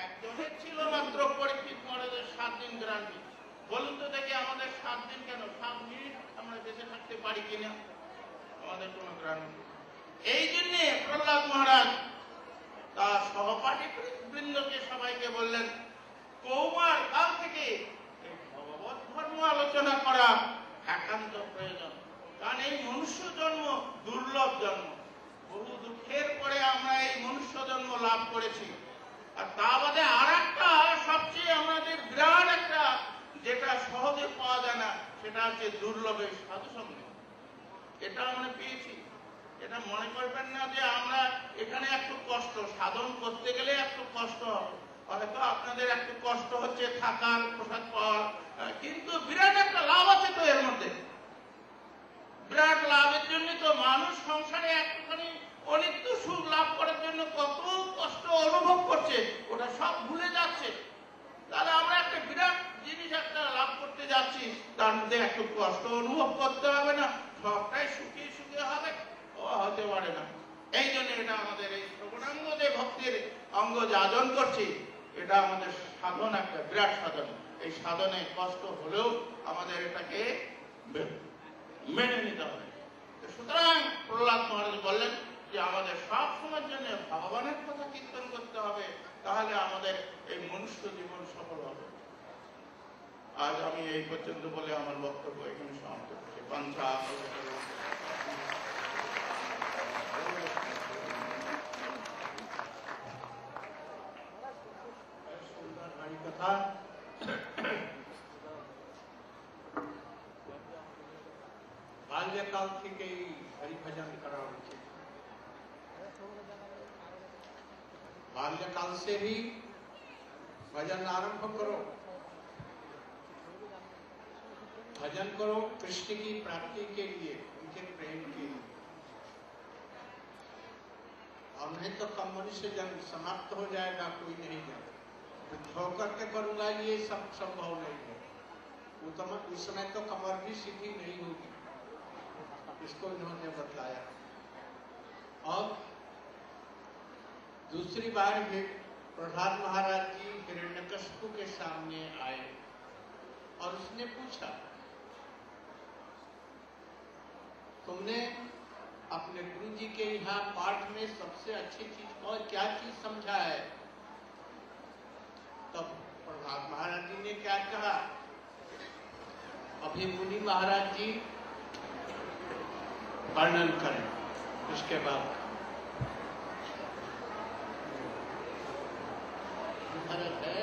একজনের ছিল মাত্র পরীক্ষিত মহারাজের 7 দিন গ্যারান্টি। বলুন তো দেখি আমাদের 7 দিন কেন, 7 মিনিট আমরা বেঁচে থাকতে পারি কিনা? আমাদের কোনো গ্যারান্টি। এই জন্য প্রহ্লাদ মহারাজ তার সহপাঠী বৃন্দকে সবাইকে বললেন, কৌমার কাল থেকে এই ভগবত ধর্ম আলোচনা করা একান্ত প্রয়োজন। কারণ এই মনুষ্য জন্ম দুর্লভ জন্ম, বহু দুঃখের পরে আমরা এই মনুষ্য জন্ম লাভ করেছি। আর তা বাদে আর একটা সবচেয়ে আমাদের বিরাট একটা যেটা সহজে পাওয়া যায় না, সেটা হচ্ছে দুর্লভের সাধু সঙ্গ। এটা আমরা পেয়েছি। এটা মনে করবেন না যে আমরা এখানে একটু কষ্ট সাধন করতে গেলে একটু কষ্ট হবে, হয়তো আপনাদের একটু কষ্ট হচ্ছে থাকার, প্রসাদ পাওয়ার, কিন্তু বিরাট একটা লাভ আছে তো এর মধ্যে। বিরাট লাভের জন্য তো মানুষ সংসারে একটুখানি অনিত্য সুখ লাভ করার জন্য কত কষ্ট অনুভব করছে, ওটা সব ভুলে যাচ্ছে। তাহলে আমরা একটা বিরাট জিনিস একটা লাভ করতে যাচ্ছি, তার মধ্যে একটু কষ্ট অনুভব করতে হবে না, সবটাই সুখে সুখে হবে? হতে পারে না। এই জন্য এটা আমাদের এই শ্রবণাঙ্গ যে ভক্তির অঙ্গ যাজন করছি, এটা আমাদের সাধন, একটা বিরাট সাধন। এই সাধনে কষ্ট হলেও আমাদের এটাকে মেনে নিতে হবে। সুতরাং প্রহ্লাদ মহারাজ বললেন যে আমাদের সব সময়ের জন্য ভগবানের কথা কীর্তন করতে হবে, তাহলে আমাদের এই মনুষ্য জীবন সফল হবে। আজ আমি এই পর্যন্ত বলে আমার বক্তব্য এখানে সমাপ্ত করছি। পাঞ্চা
সুন্দর হরি কথা। বাল্যকাল থেকেই হরিভজন করা উচিত। बाल्यकाल से ही भजन आरंभ करो, भजन करो कृष्ण की प्राप्ति के लिए, उनके प्रेम के लिए। और नहीं तो कम मनुष्य जन्म समाप्त हो जाएगा, कोई नहीं जाएगा। तो ठोकर के करूंगा ये सब संभव नहीं है। उस समय तो कमर भी सीधी नहीं होगी, इसको इन्होंने बतलाया। और दूसरी बार भी प्रहलाद महाराज जी हिरण्यकशिपु के सामने आए और उसने पूछा, तुमने अपने गुरु जी के यहाँ पाठ में सबसे अच्छी चीज और क्या चीज समझा है? तब प्रहलाद महाराज जी ने क्या कहा? अभी मुनि महाराज जी वर्णन करें। उसके बाद है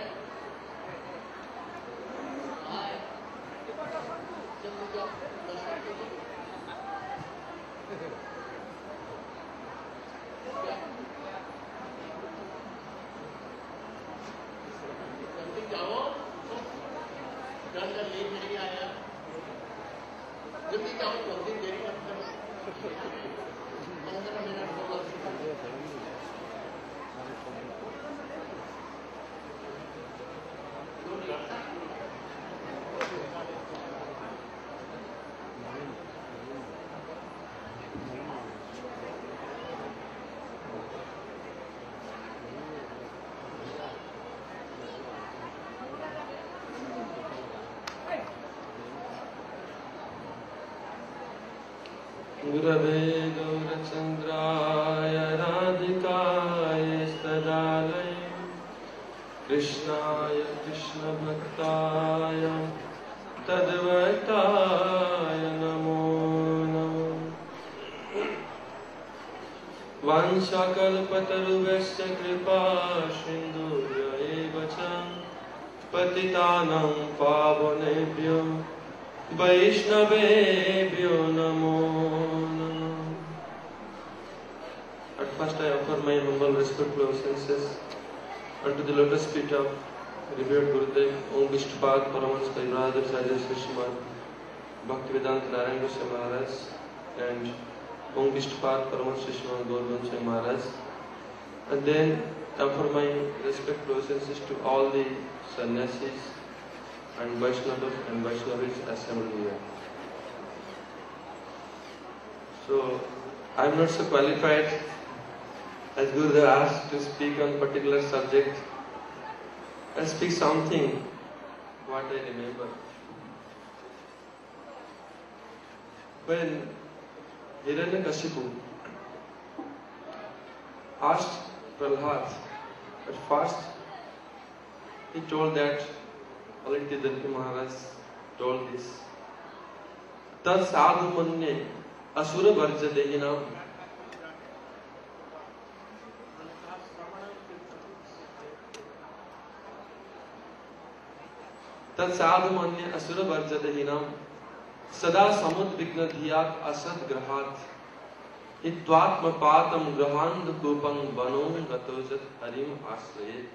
जल्दी जाओ, जल्दी लेट नहीं आया, जल्दी जाओ, जल्दी देरी मत करो। 15 मिनट होगा।
गुरवे गौरचन्द्राय राधिकाय सदालय कृष्णाय कृष्णभक्ताय तद्वैताय नमो नमः। वाञ्छाकल्पतरुभ्यश्च कृपा सिन्धुभ्य एव च पतितानां पावनेभ्यो वैष्णवेभ्यो नमो नमः। At first I offer my humble respectful obeisances unto the lotus feet of revered Gurudev, Om Vishnupad Paramahansa Parivradar Sajja Srimad Bhaktivedanta Narayana Goswami Maharaj and Om Vishnupad Paramahansa Srimad Gauravansa Maharaj. And then I offer my respectful obeisances to all the sannyasis and Vaishnavas and Vaishnavis assembled here. So I am not so qualified as Gurudev asked to speak on particular subject. I'll speak something what I remember. When Hiranyakashipu asked Prahlad, at first he told that already Dalki Maharaj told this. Tad sadhu manne asura varja dehinam. Tad sadhu manne asura varja dehinam. Sada samudvigna dhiyat asad grahat. Hitvatma patam grahand kupam banom gatojat harim asrayet.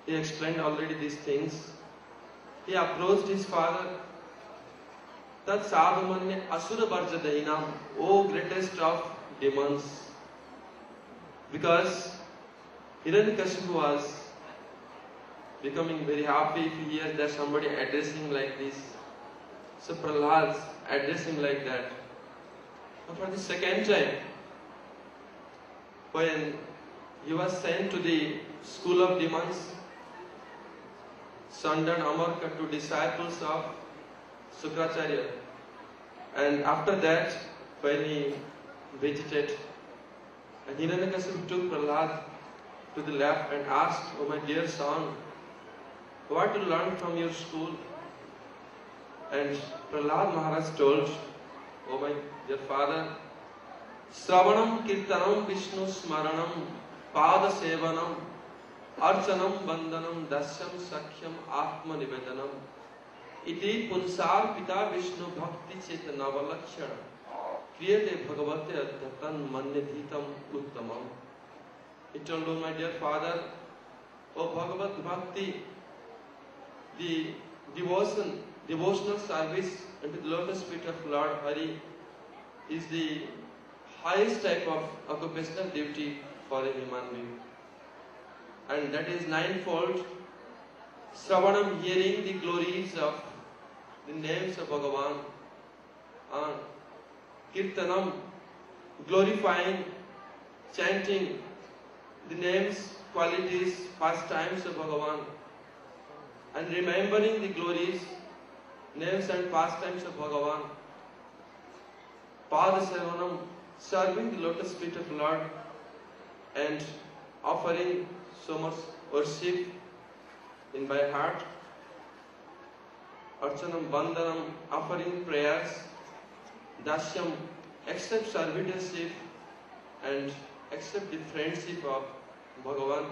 He explained already these things. He approached his father. Tat sadhamanya asura varja dahinam, O greatest of demons. Because Hiranyakashipu was becoming very happy if he hears that somebody addressing like this. So Prahlad addressing like that. And for the second time, when he was sent to the school of demons, Sandan Amarka to disciples of Sukracharya. And after that, when he visited, Hiranyakashipu took Prahlad to the left and asked, Oh my dear son, what you learned from your school? And Prahlad Maharaj told, oh my dear father, Sravanam Kirtanam Vishnu Smaranam Pada Sevanam Archanam Bandhanam Dasyam Sakhyam Atma Nivedanam Iti Punsar Pita Vishnu Bhakti Chetanavalakshana Kriyate Bhagavate Adhyatan Manyadhitam Uttamam. He told, oh my dear father, oh Bhagavat Bhakti, the devotional service unto the lotus feet of Lord Hari is the highest type of occupational duty for a human being. And that is ninefold. Sravanam, hearing the glories of the names of Bhagavan. Kirtanam, glorifying, chanting the names, qualities, pastimes of Bhagavan. And remembering the glories, names and pastimes of Bhagavan. Padasevanam, serving the lotus feet of Lord and offering so much worship in my heart. Archanam Bandhanam, offering prayers. Dasyam, accept servitorship and accept the friendship of Bhagavan,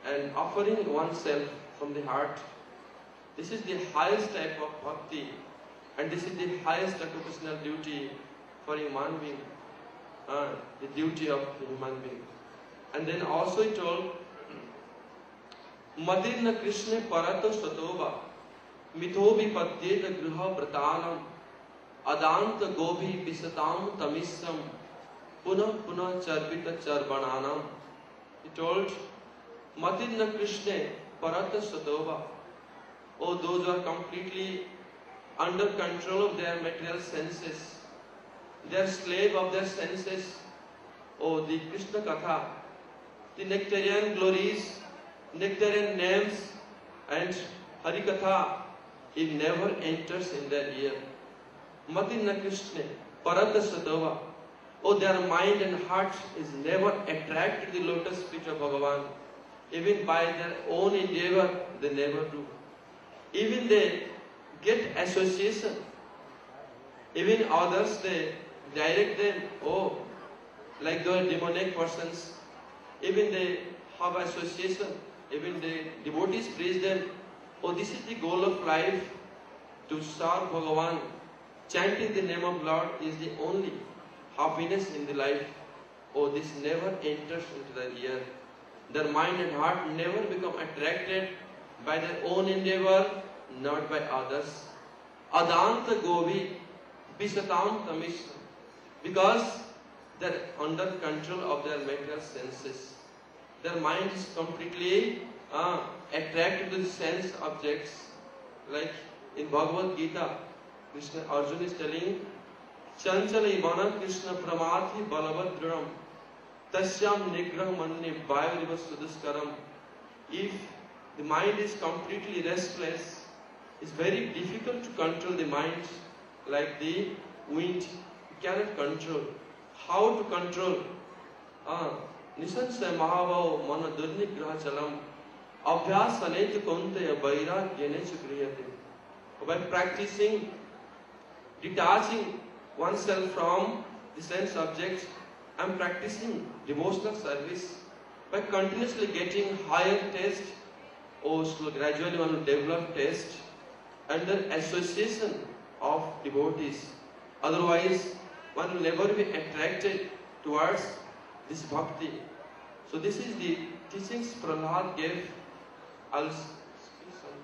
and offering oneself from the heart. This is the highest type of bhakti, and this is the highest occupational duty for a human being, the duty of a human being. And then also he told, Madirna Krishna Parato Satova Mithobi Padyeta Griha Pratanam Adanta Gobi Pisatam Tamisam Puna Puna Charpita Charbananam. He told, Madirna Krishna Parata Satova. Oh, those who are completely under control of their material senses, they are slave of their senses. Oh, the Krishna Katha, the nectarian glories, nectarian names, and Hari Katha, it never enters in their ear. Madirna Krishna Parata Satova. Oh, their mind and heart is never attracted to the lotus feet of Bhagavan. Even by their own endeavor, they never do. Even they get association. Even others, they direct them, oh, like the demonic persons. Even they have association. Even the devotees praise them. Oh, this is the goal of life, to serve Bhagavan. Chanting the name of Lord is the only happiness in the life. Oh, this never enters into their ear. Their mind and heart never become attracted by their own endeavor, not by others. Adanta Govi Pisatam Tamisha. Because they are under control of their material senses. Their mind is completely attracted to the sense objects. Like in Bhagavad Gita, Krishna Arjuna is telling, Chanchala Ivana Krishna Pramathi Balavadranam Tasyam Nigrah Manni Vayuriva Suduskaram. If the mind is completely restless, it's very difficult to control the mind like the wind. You cannot control. How to control? Nisansaya Mahavao Mana Durnigraha Chalam Abhyas Aneta Kuntaya Vaira Gyanecha Griyate. By practicing detaching oneself from the sense objects and practicing devotional service, by continuously getting higher taste, or gradually one will develop taste under association of devotees. Otherwise, one will never be attracted towards this bhakti. So this is the teachings Prahlad gave. I'll speak something.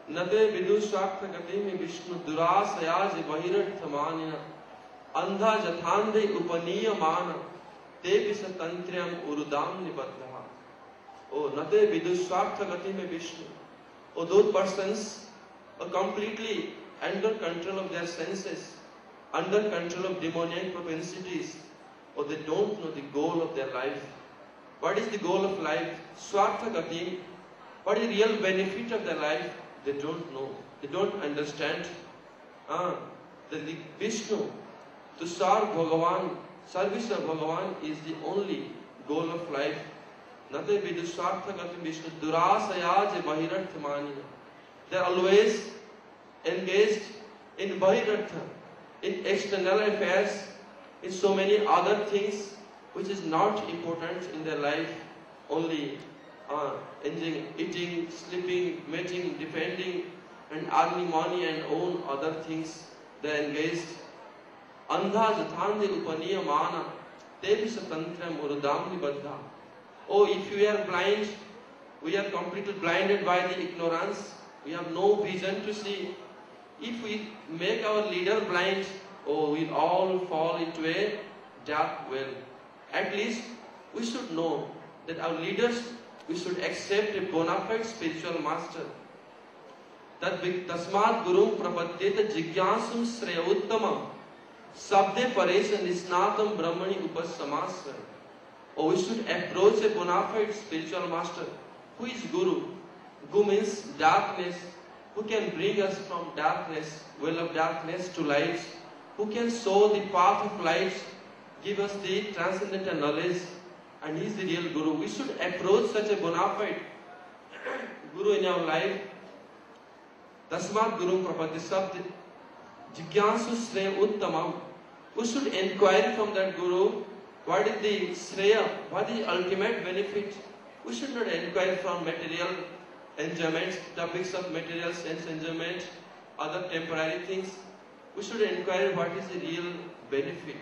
Nade vidusakta gatimi Vishnu durasayaj bahirarthamanina andha jathande upaniyamana tepisa tantriyam urudam nibaddha. Oh, nade vidusakta gatimi Vishnu. Oh, those persons are completely under control of their senses, under control of demoniac propensities. Oh, they don't know the goal of their life. What is the goal of life? Swartha gati. What is the real benefit of their life? They don't know. They don't understand. the Vishnu, to serve Bhagavan, service of Bhagavan is the only goal of life. Nothing we do Sarthagati Vishnu, Durasaya Bahirarthamani. They are always engaged in Bahirartha, in external affairs, in so many other things which is not important in their life, only enjoying, eating, sleeping, mating, defending, and earning money and own other things. They are engaged. Andha jathandi upaniya mana, tevi satantra murudamni baddha. Oh, if we are blind, we are completely blinded by the ignorance, we have no vision to see. If we make our leader blind, oh, we'll all fall into a dark well. At least we should know that our leaders, we should accept a bona fide spiritual master. That tasmat guru prapadyeta jigyasum sreya uttamam sabde paresha nisnatam brahmani upasamasra. Or we should approach a bona fide spiritual master. Who is Guru? Guru means darkness. Who can bring us from darkness, well of darkness, to light? Who can show the path of light, give us the transcendental knowledge, and he is the real Guru. We should approach such a bona fide Guru in our life. Tasmat Guru Prapati Sabd Jigyansu Sreya Uttamam. We should inquire from that Guru what is the Sreya, what is the ultimate benefit. We should not inquire from material enjoyments, topics of material sense enjoyment, other temporary things. We should inquire what is the real benefit.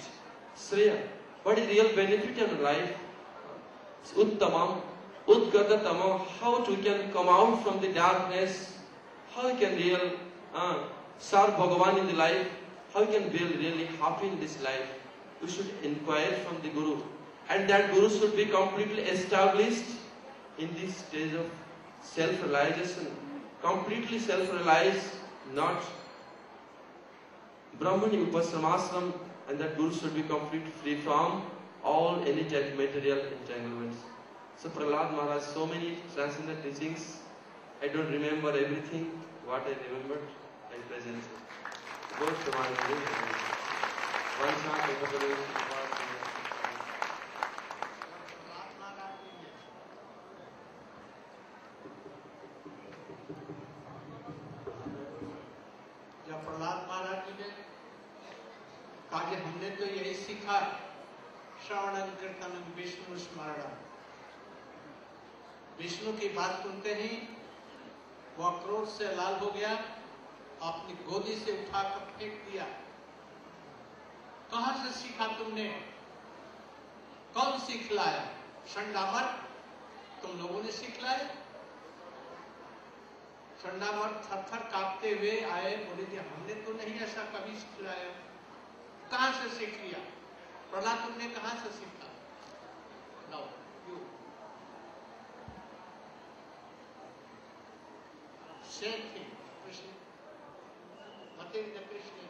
Sreya, what is the real benefit in life? Uttamam, Udgatatamam, how we can come out from the darkness, how we can serve Bhagavan in the life, how we can be really happy in this life. We should inquire from the Guru. And that Guru should be completely established in this stage of self-realization. Completely self-realized, not Brahmani Upasamasram, and that Guru should be completely free from all any type of material entanglements. So Prahlad Maharaj, so many transcendental teachings, I don't remember everything. What I remembered, I present. Both Swami.
जब प्रहलाद महाराज जी ने कहा कि हमने तो यही सीखा, श्रवणं कीर्तनं विष्णु स्मरणं। विष्णु की बात सुनते ही वह क्रोध से लाल हो गया, अपनी गोदी से उठाकर फेंक दिया। कहां से सीखा तुमने? कौन सिखलाया? शंडामर तुम लोगों ने सिखलाया? शंडामर थर-थर कांपते हुए आए, बोले कि हमने तो नहीं ऐसा कभी सिखलाया। कहां से सीख लिया? प्रहलाद तुमने कहां से सीखा? No you same thing Krishna मते द Krishna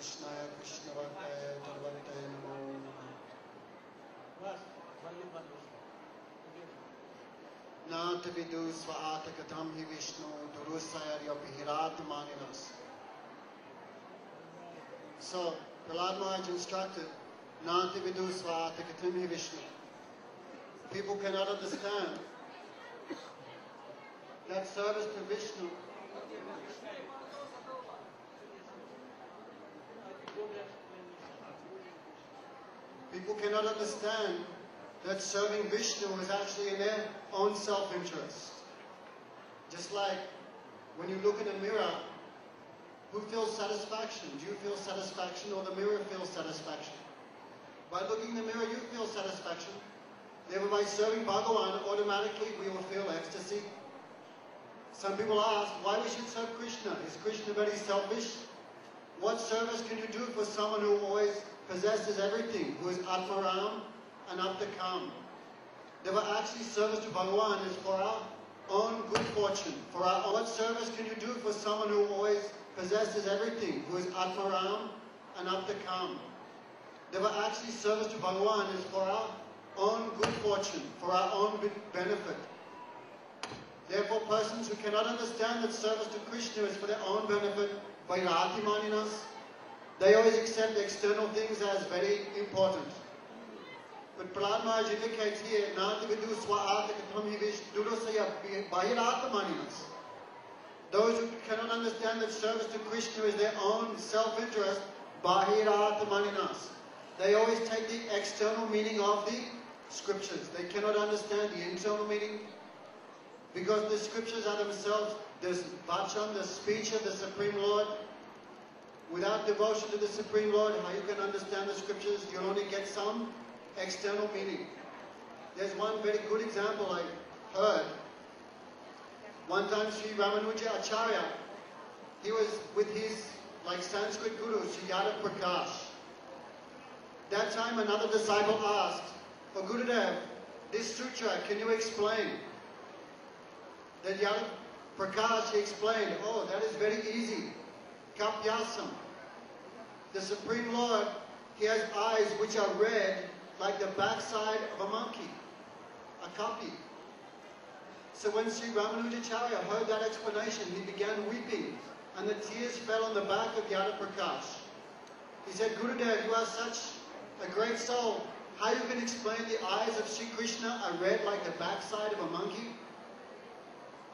Krishnaya Krishnavakaya Tarvataya Namo Namah. Nata vidu svahata katham hi Vishnu durusayarya pihirat maninas. So, Prahlad Maharaj instructed, Nati vidu svahata katham hi Vishnu. People cannot understand that service to Vishnu that serving Vishnu is actually in their own self-interest. Just like when you look in a mirror, who feels satisfaction? Do you feel satisfaction or the mirror feels satisfaction? By looking in the mirror, you feel satisfaction. Therefore, by serving Bhagavan, automatically we will feel ecstasy. Some people ask, why we should serve Krishna? Is Krishna very selfish? What service can you do for someone who always possesses everything, who is Atmaram and Aptakam? Therefore, actually service to Bhagavan is for our own good fortune. What service can you do for someone who always possesses everything, who is Atmaram and Aptakam? Therefore, actually service to Bhagavan is for our own good fortune, for our own benefit. Therefore, persons who cannot understand that service to Krishna is for their own benefit, Vairati Maninas, they always accept external things as very important. But Prahlad Maharaj indicates here, Nati vidu swa'ata katham hi Vishnu Vairati Maninas. Those who cannot understand that service to Krishna is their own self-interest, Bahirata Maninas. They always take the external meaning of the scriptures. They cannot understand the internal meaning because the scriptures are themselves the vachan, the speech of the Supreme Lord. Without devotion to the Supreme Lord, how you can understand the scriptures? You'll only get some external meaning. There's one very good example I heard. One time Sri Ramanuja Acharya, he was with his Sanskrit guru, Sri Yadav Prakash. That time another disciple asked, "Oh Gurudev, this sutra, can you explain?" Then Yadav Prakash, he explained, "Oh, that is very easy. Kapyasam. The Supreme Lord, he has eyes which are red like the backside of a monkey, a kapi." So when Sri Ramanujacharya heard that explanation, he began weeping and the tears fell on the back of Yadav Prakash. He said, "Gurudev, you are such a great soul. How you can explain the eyes of Sri Krishna are red like the backside of a monkey?"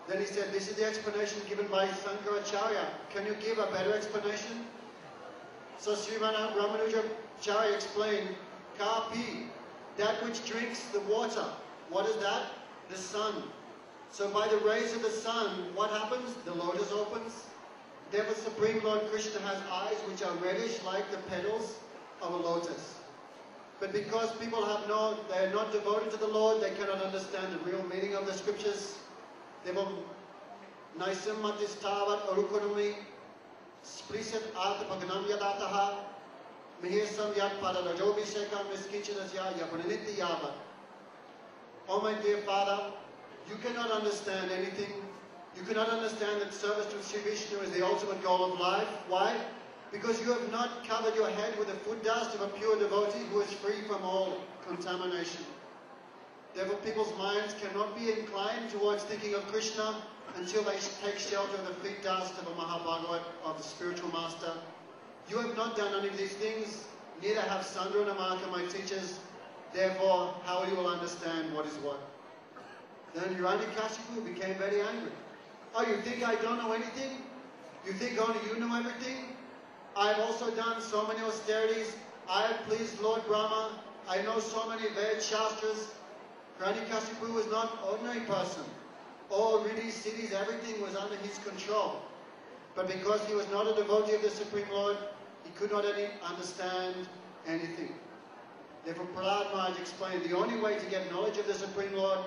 Then he said, "This is the explanation given by Sankaracharya. Can you give a better explanation?" So Sri Ramanujacharya explained, "Kapi, that which drinks the water. What is that? The sun. So by the rays of the sun, what happens? The lotus opens. Therefore Supreme Lord Krishna has eyes which are reddish like the petals of a lotus. But because people they are not devoted to the Lord, they cannot understand the real meaning of the scriptures. Therefore, Naisim Matistavat Arukunami, Sprisat Artha Paganam Yadataha, Mihirsam Yad Padalajobishekam Miskichinasya Yapaniti Yavat. Oh my dear Father, you cannot understand anything. You cannot understand that service to Sri Vishnu is the ultimate goal of life. Why? Because you have not covered your head with the foot dust of a pure devotee who is free from all contamination. Therefore, people's minds cannot be inclined towards thinking of Krishna until they take shelter of the feet dust of a Mahabhagavat, of the spiritual master. You have not done any of these things, neither have Sandra and Amaka, my teachers. Therefore, how you will understand what is what? Then Hiranyakashipu became very angry. "Oh, you think I don't know anything? You think only you know everything? I have also done so many austerities. I have pleased Lord Brahma. I know so many Ved Shastras." Hiranyakashipu was not an ordinary person. All riddhis, siddhis, everything was under his control. But because he was not a devotee of the Supreme Lord, he could not understand anything. Therefore, Prahlad Maharaj explained the only way to get knowledge of the Supreme Lord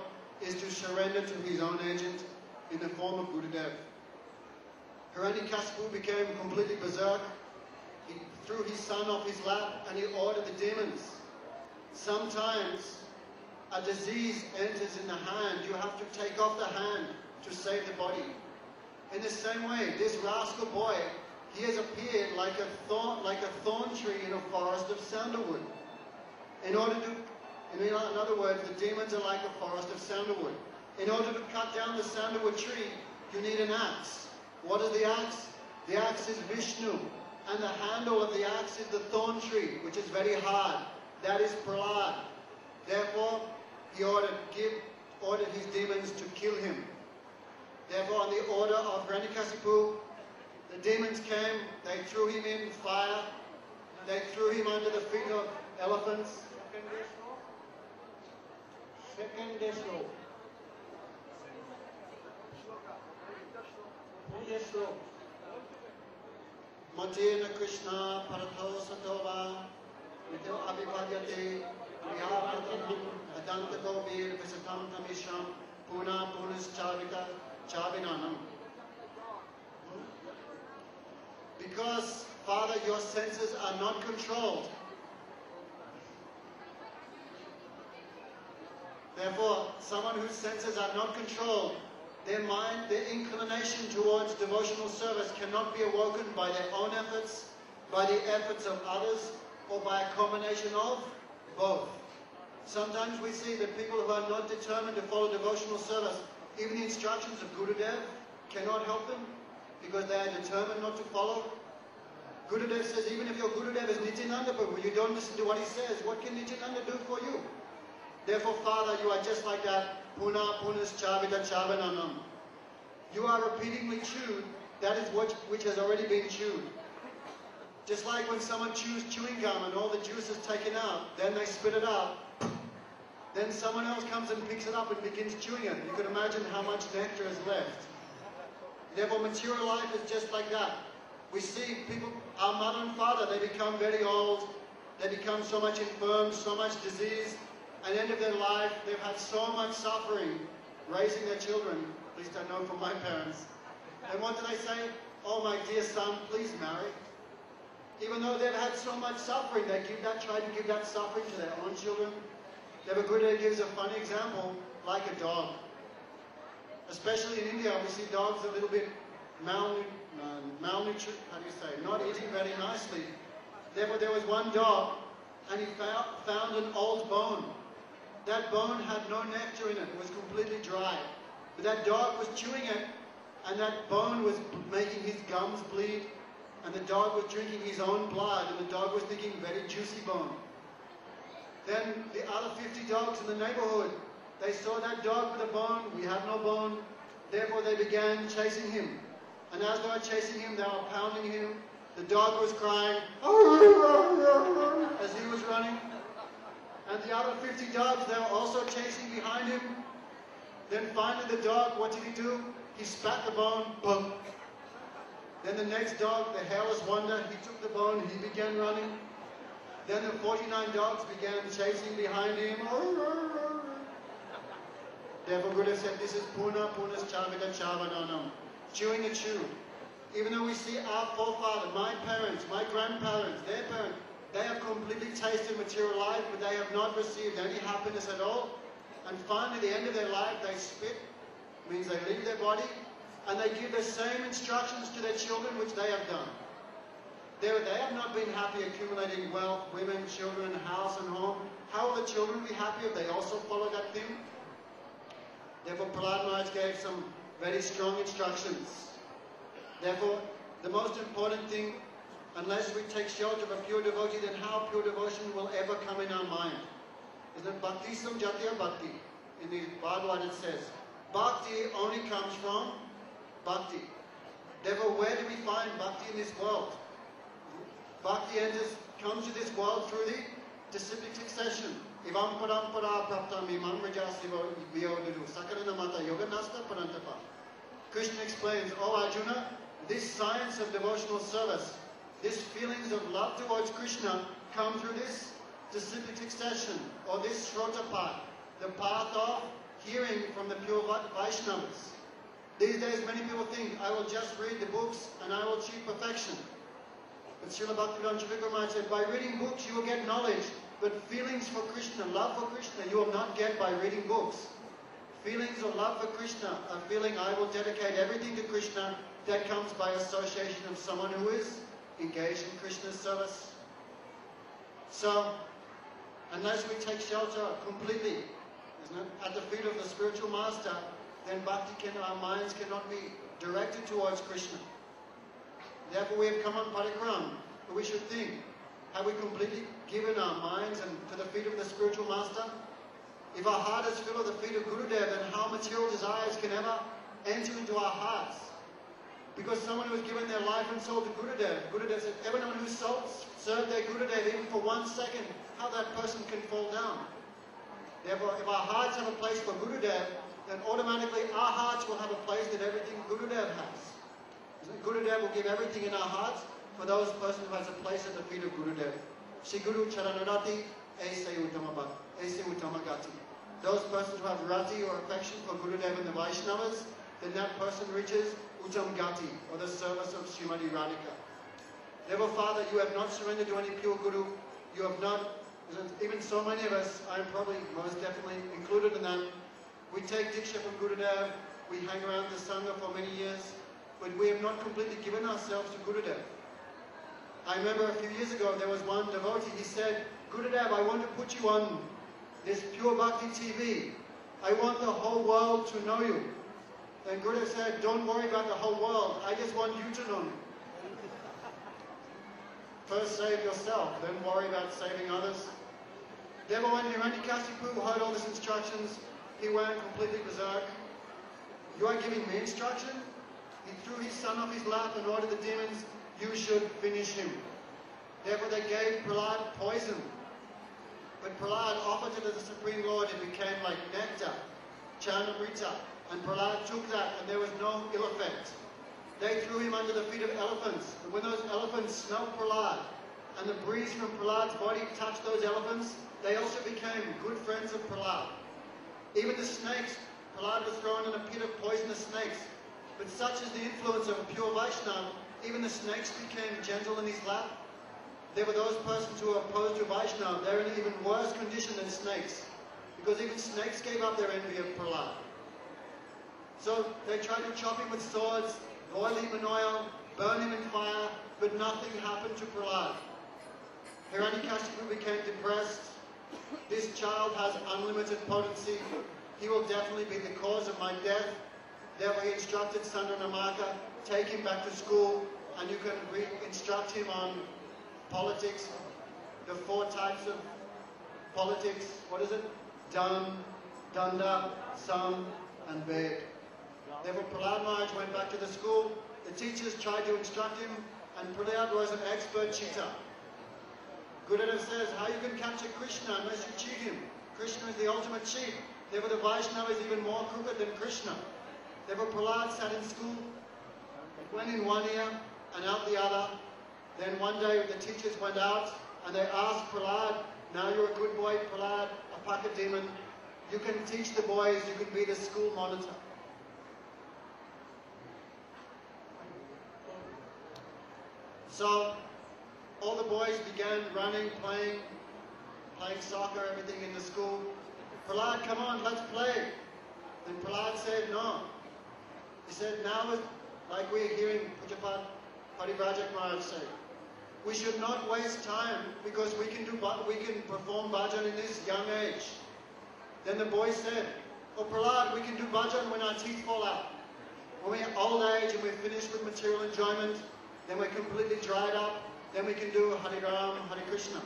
is to surrender to his own agent in the form of Gurudev. Hiranyakashipu became completely berserk. He threw his son off his lap and he ordered the demons. Sometimes a disease enters in the hand. You have to take off the hand to save the body. In the same way, this rascal boy, he has appeared like a thorn tree in a forest of sandalwood. In other words, the demons are like a forest of sandalwood. In order to cut down the sandalwood tree, you need an axe. What is the axe? The axe is Vishnu, and the handle of the axe is the thorn tree, which is very hard. That is Prahlad. Therefore, he ordered his demons to kill him. Therefore, on the order of Hiranyakasipu, the demons came, they threw him in fire, they threw him under the feet of elephants.
Second slope.
Matena Krishna Paratho Satova Vidyo Abhivadyate Priyapatanam Adanta Govir Visatam Tamisham Puna Punas Chavita Chavinanam. Because, Father, your senses are not controlled. Therefore, someone whose senses are not controlled, their mind, their inclination towards devotional service cannot be awoken by their own efforts, by the efforts of others, or by a combination of both. Sometimes we see that people who are not determined to follow devotional service, even the instructions of Gurudev cannot help them because they are determined not to follow. Gurudev says, even if your Gurudev is Nityananda Prabhu, you don't listen to what he says, what can Nityananda do for you? Therefore, Father, you are just like that. Puna punas chavita chavananam. You are repeatedly chewed. That is which has already been chewed. Just like when someone chews chewing gum and all the juice is taken out, then they spit it out. Then someone else comes and picks it up and begins chewing it. You can imagine how much nectar is left. Therefore, material life is just like that. We see people, our mother and father, they become very old. They become so much infirm, so much disease. At the end of their life, they've had so much suffering raising their children. At least I know from my parents. And what do they say? Oh, my dear son, please marry. Even though they've had so much suffering, they try to give that suffering to their own children. Devagurudev gives a funny example, like a dog. Especially in India, we see dogs a little bit malnutrition, how do you say, not eating very nicely. Therefore, there was one dog, and he found an old bone. That bone had no nectar in it. It was completely dry. But that dog was chewing it, and that bone was making his gums bleed, and the dog was drinking his own blood, and the dog was thinking, very juicy bone. Then the other 50 dogs in the neighborhood, they saw that dog with a bone, we have no bone, therefore they began chasing him. And as they were chasing him, they were pounding him. The dog was crying, as he was running. And the other 50 dogs, they were also chasing behind him. Then finally the dog, what did he do? He spat the bone, boom. Then the next dog, the hairless wonder, he took the bone, he began running. Then the 49 dogs began chasing behind him. Therefore Gurudev said, this is Puna Punas Chavita Chavananam. Chewing the chew. Even though we see our forefather, my parents, my grandparents, their parents, they have completely tasted material life, but they have not received any happiness at all. And finally, at the end of their life, they spit, means they leave their body, and they give the same instructions to their children which they have done. They have not been happy accumulating wealth, women, children, house and home. How will the children be happy if they also follow that thing? Therefore, Prahlad Maharaj gave some very strong instructions. Therefore, the most important thing, unless we take shelter of a pure devotee, then how pure devotion will ever come in our mind? Isn't it Bhakti Samjatiya Bhakti? In the Bhagavad it says, Bhakti only comes from Bhakti. Therefore, where do we find Bhakti in this world? Bhakti comes to this world through the disciplic succession. Ivam parampara praptam imam rajasiva vyodudu sakarana mata yoganasta parantapa. Krishna explains, oh Arjuna, this science of devotional service, these feelings of love towards Krishna come through this disciplic succession, or this Shrota path, the path of hearing from the pure Vaishnavas. These days many people think, I will just read the books and I will achieve perfection. But Srila Bhaktivedanta Chakravarti said, by reading books you will get knowledge, but feelings for Krishna, love for Krishna, you will not get by reading books. Feelings of love for Krishna, a feeling I will dedicate everything to Krishna, that comes by association of someone who is engaged in Krishna's service. So, unless we take shelter completely, isn't it, at the feet of the spiritual master, then our minds cannot be directed towards Krishna. Therefore we have come on parikram, but we should think, have we completely given our minds to the feet of the spiritual master? If our heart is filled with the feet of Gurudev, then how material desires can ever enter into our hearts? Because someone who has given their life and soul to Gurudev, Gurudev said, everyone who served their Gurudev even for 1 second, how that person can fall down. Therefore, if our hearts have a place for Gurudev, then automatically our hearts will have a place that everything Gurudev has. Gurudev will give everything in our hearts for those person who has a place at the feet of Gurudev. Shri Guru Charanarati, Aise Uttama Gati. Those persons who have rati or affection for Gurudev and the Vaishnavas, then that person reaches Uttam Gati, or the service of Srimati Radhika. Therefore, Father, you have not surrendered to any pure Guru. You have not, even so many of us, I am probably most definitely included in that. We take Diksha from Gurudev, we hang around the Sangha for many years, but we have not completely given ourselves to Gurudev. I remember a few years ago, there was one devotee, he said, Gurudev, I want to put you on this Pure Bhakti TV. I want the whole world to know you. And Gurudev said, don't worry about the whole world, I just want you to know me. First save yourself, then worry about saving others. Therefore, when Hiranyakashipu heard all these instructions, he went completely berserk. You are giving me instruction? He threw his son off his lap and ordered the demons, you should finish him. Therefore they gave Prahlad poison. But Prahlad offered it to the Supreme Lord, it became like nectar, Chanamrita. And Prahlad took that and there was no ill effect. They threw him under the feet of elephants. But when those elephants smelled Prahlad and the breeze from Prahlad's body touched those elephants, they also became good friends of Prahlad. Even the snakes, Prahlad was thrown in a pit of poisonous snakes. But such is the influence of a pure Vaishnava, even the snakes became gentle in his lap. There were those persons who are opposed to Vaishnava, they're in an even worse condition than snakes. Because even snakes gave up their envy of Prahlad. So they tried to chop him with swords, boil him in oil, burn him in fire, but nothing happened to Prahlad. Hiranyakashipu became depressed. This child has unlimited potency. He will definitely be the cause of my death. Therefore he instructed Sandranamaka, take him back to school and you can instruct him on politics, the 4 types of politics. What is it? Dan, Danda, Sam and Ved. Therefore Prahlad Maharaj went back to the school. The teachers tried to instruct him and Prahlad was an expert cheater. Gurudev says, how you can capture Krishna unless you cheat him? Krishna is the ultimate cheat. Therefore the Vaishnava is even more crooked than Krishna. Therefore Prahlad sat in school, went in one ear and out the other. Then one day the teachers went out and they asked Prahlad, now you're a good boy, Prahlad, a Paka demon. You can teach the boys, you can be the school monitor. So all the boys began running, playing soccer, everything in the school. Prahlad, come on, let's play. Then Prahlad said, no. He said, now, like we're hearing Pujapat Parivrajak Maharaj say, we should not waste time because we can perform bhajan in this young age. Then the boy said, oh Prahlad, we can do bhajan when our teeth fall out. When we're old age and we're finished with material enjoyment, then we're completely dried up, then we can do Hare Ram, Hare Krishna.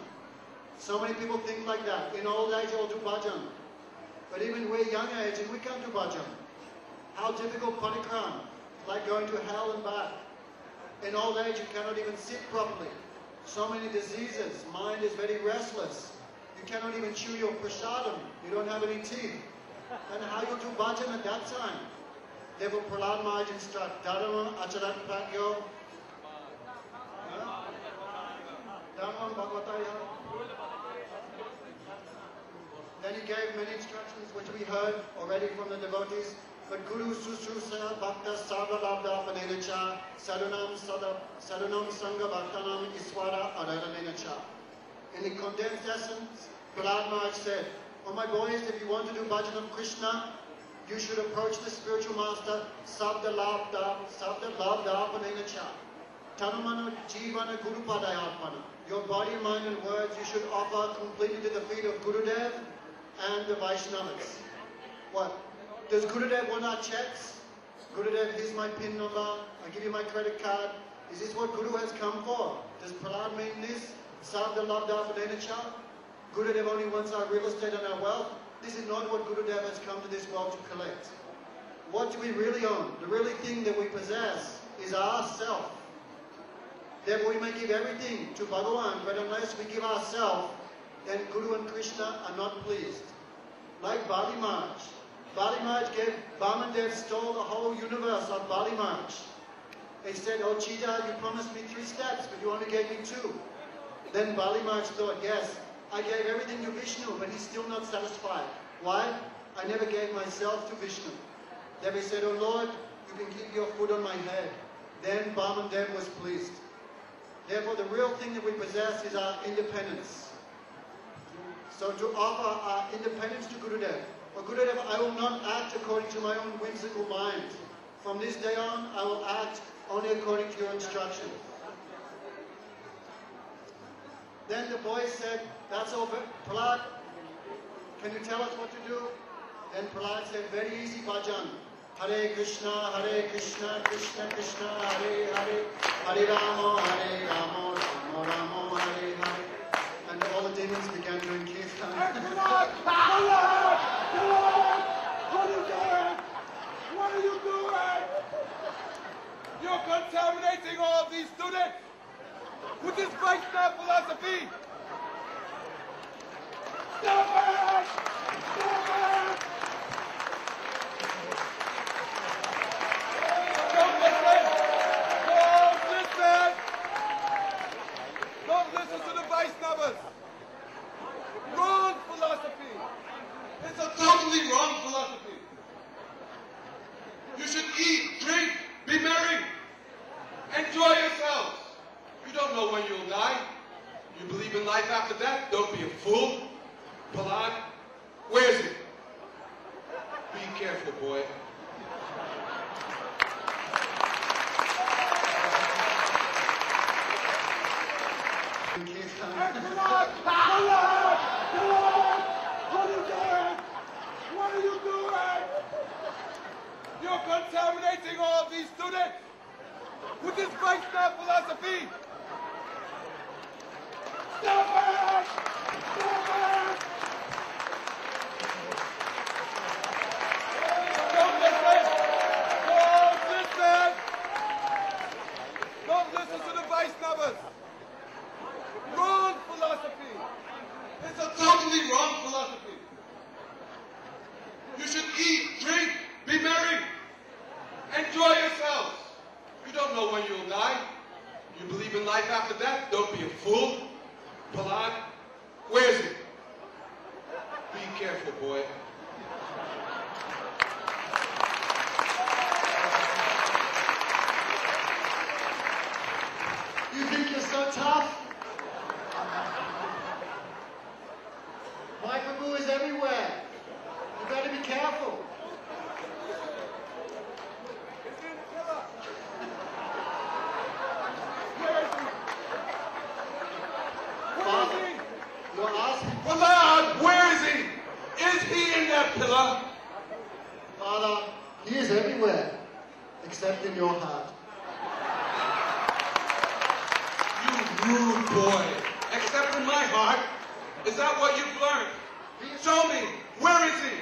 So many people think like that. In old age, I'll do bhajan. But even we're young age and we can't do bhajan. How difficult parikram, like going to hell and back. In old age, you cannot even sit properly. So many diseases, mind is very restless. You cannot even chew your prasadam, you don't have any teeth. And how you do bhajan at that time? Therefore Prahlad Maharaj instruct, Dharma Acharat Pragyo, Dharma Bhagavataya. Then he gave many instructions which we heard already from the devotees. But Guru Susrusa Bhakta Sarva Labda Panenacha Sadunam Sangha Bhaktanam Iswara Aranenacha. In the condensed essence, Prahlad Maharaj said, oh my boys, if you want to do bhajan of Krishna, you should approach the spiritual master sabda labda panena tanumana jivana gurupadayatmana. Your body, mind and words you should offer completely to the feet of Gurudev and the Vaishnavas. What? Does Gurudev want our checks? Gurudev, here's my PIN number, I give you my credit card. Is this what Guru has come for? Does Prahlad mean this? Sabda labda panena Gurudev only wants our real estate and our wealth. This is not what Gurudev has come to this world to collect. What do we really own? The really thing that we possess is ourself. Therefore we may give everything to Bhagavan, but unless we give ourselves, then Guru and Krishna are not pleased. Like Bali Maharaj. Bali Maharaj Vamandev stole the whole universe of Bali Maharaj. He said, oh Chida, you promised me 3 steps, but you only gave me 2. Then Bali Maharaj thought, yes, I gave everything to Vishnu, but he's still not satisfied. Why? I never gave myself to Vishnu. Then he said, oh Lord, you can keep your foot on my head. Then Vamandev was pleased. Therefore, the real thing that we possess is our independence. So to offer our independence to Gurudev. Well, Gurudev, I will not act according to my own whimsical mind. From this day on, I will act only according to your instruction. Then the boy said, that's all, Prahlad, can you tell us what to do? Then Prahlad said, very easy bhajan. Hare Krishna, Krishna Krishna, Hare Hare, Hare Rama, Rama Rama, Hare Hare. And all the demons began doing kirtan.
Hey, Prahlad! Prahlad! Prahlad! What are you doing? What are you doing? You're contaminating all of these students with this Vaishnava philosophy. Stop it! Stop it! Don't listen! Don't listen! Don't listen to the Vaishnavas! Wrong philosophy! It's a totally wrong philosophy! You should eat, drink, be merry, enjoy yourselves! You don't know when you'll die. You believe in life after death? Don't be a fool. Prahlad, where is it? Be careful, boy. Hey, Prahlad! Prahlad! Prahlad! What are you doing? What are you doing? You're contaminating all of these students with this Vaishnava philosophy. Stop it! Stop it! Don't listen! Don't listen! Don't listen to the Vaishnavas! Wrong philosophy! It's a totally wrong philosophy! You should eat, drink, be merry, enjoy yourselves! You don't know when you'll die. You believe in life after death? Don't be a fool. Prahlad, where is it? Be careful, boy.
You think you're so tough? My Prabhu is everywhere. You better be careful. You're asking,
Prahlad, where is he? Is he in that pillar?
Father, he is everywhere, except in your heart.
You rude boy. Except in my heart. Is that what you've learned? Show me. Where is he?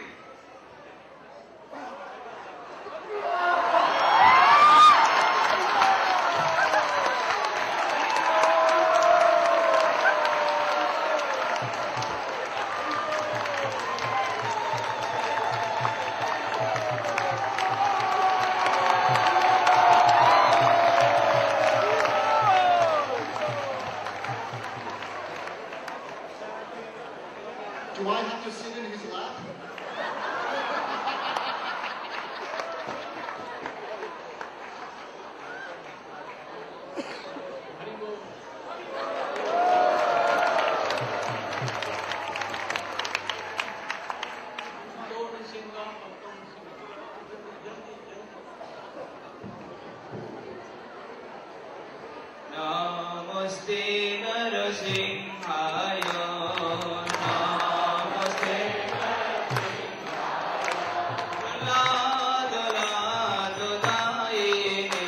नमस्ते नरसिंहाय नमस्ते लाद लाद दायिने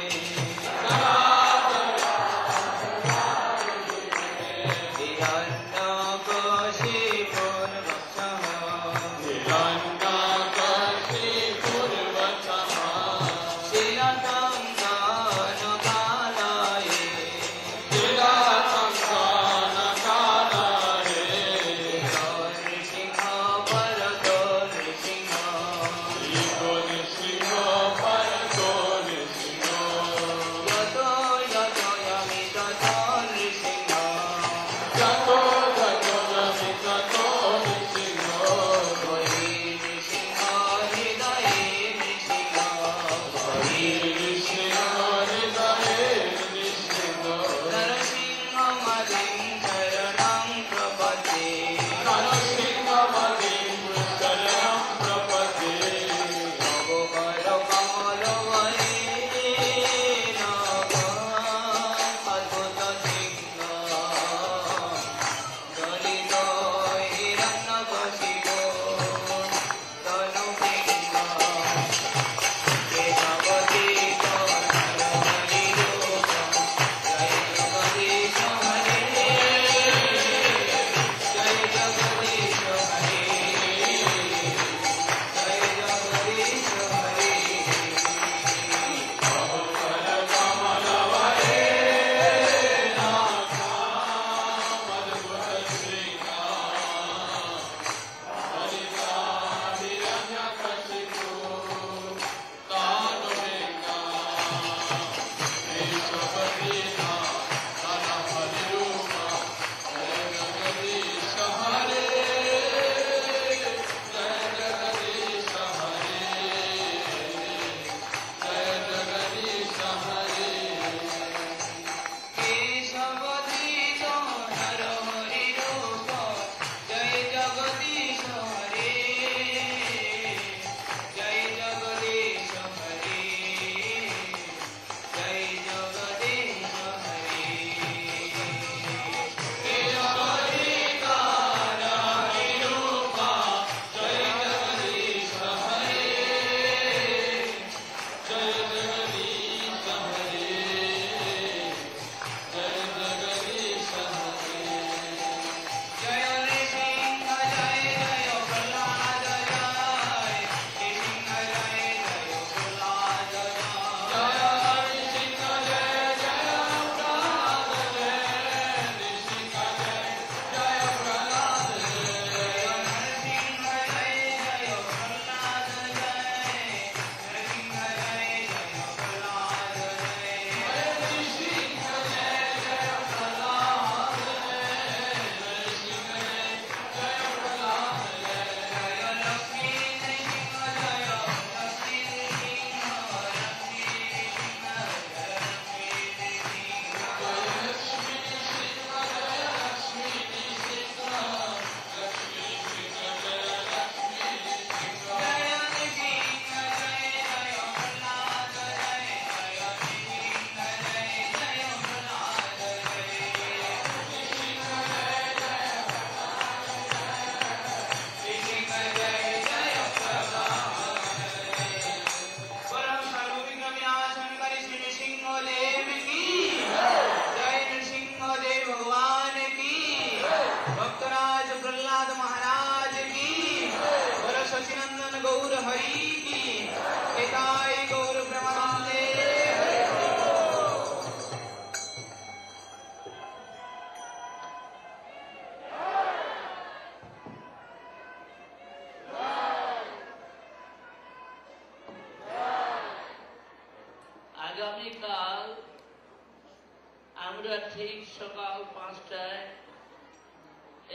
আমরা ঠিক সকাল 5টায়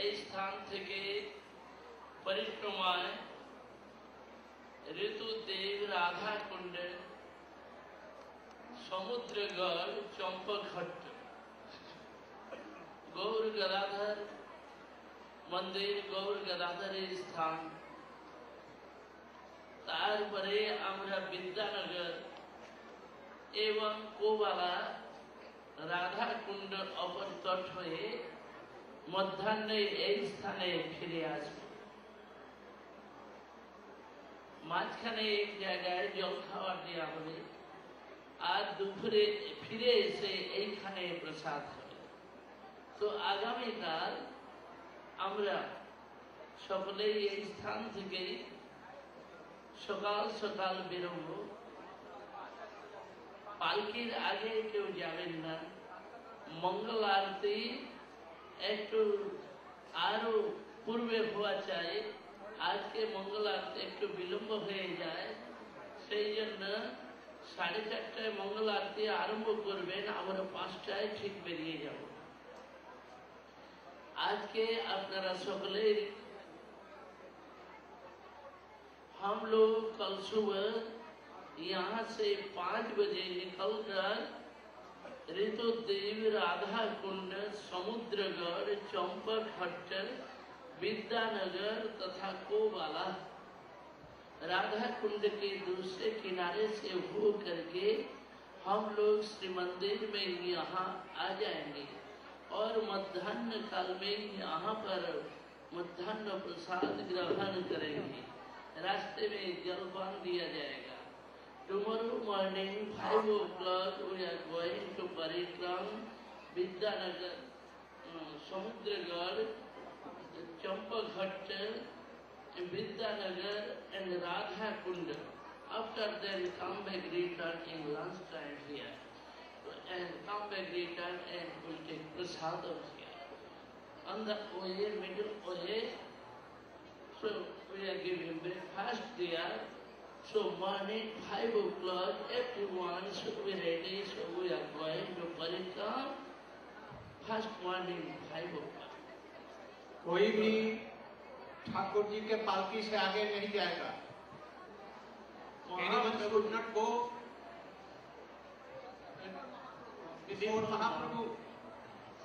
এই স্থান থেকে পরিক্রমায় ঋতুদেব রাধা কুণ্ডের সমুদ্রগড় চম্পঘট্ট গৌর গদাধর মন্দির গৌর গদাধরের স্থান, তারপরে আমরা বিদ্যানগর এবং কোবালা রাধা কুণ্ড অপর তট হয়ে মধ্যাহ্নে এই স্থানে ফিরে আসবে। মাঝখানে এক জায়গায় জল খাওয়ার দেওয়া হবে, আর দুপুরে ফিরে এসে এইখানে প্রসাদ হবে। তো আগামীকাল আমরা সকলেই এই স্থান থেকে সকাল সকাল বেরোব। পালকির আগে কেউ যাবেন না। মঙ্গল আরতি একটু আরো পূর্বে হওয়া চাই। আজকে মঙ্গল আরতি একটু বিলম্ব হয়ে যায়, সেই জন্য 4:30টায় মঙ্গল আরতি আরম্ভ করবেন, আমরা 5টায় ঠিক বেরিয়ে যাব। আজকে আপনারা সকলেই हम लोग कल सुबह यहाँ से 5 बजे निकलकर ऋतुदेव, राधा कुंड, समुद्रगढ़, चंपकहट्ट, विद्यानगर तथा कोबाला राधा कुंड के दूसरे किनारे से हो करके हम लोग श्री मंदिर में यहाँ आ जाएंगे और मध्याह्न काल में यहाँ पर मध्याह्न प्रसाद ग्रहण करेंगे। रास्ते में जलपान दिया जाएगा। Tomorrow morning 5 o'clock we are going to Parikram, Vidyanagar, Samudragarh, Champaghat, Vidyanagar and Radha Kunda. After that come back return in lunch time here. And come back return and we'll take prasadam here. On the way, middle way, so we are giving breakfast there. So morning 5 o'clock, everyone should be ready. So we are going to Parikram. First morning 5 o'clock.
कोई भी ठाकुर जी के पालकी से आगे नहीं जाएगा। Anyone should not go before Mahaprabhu.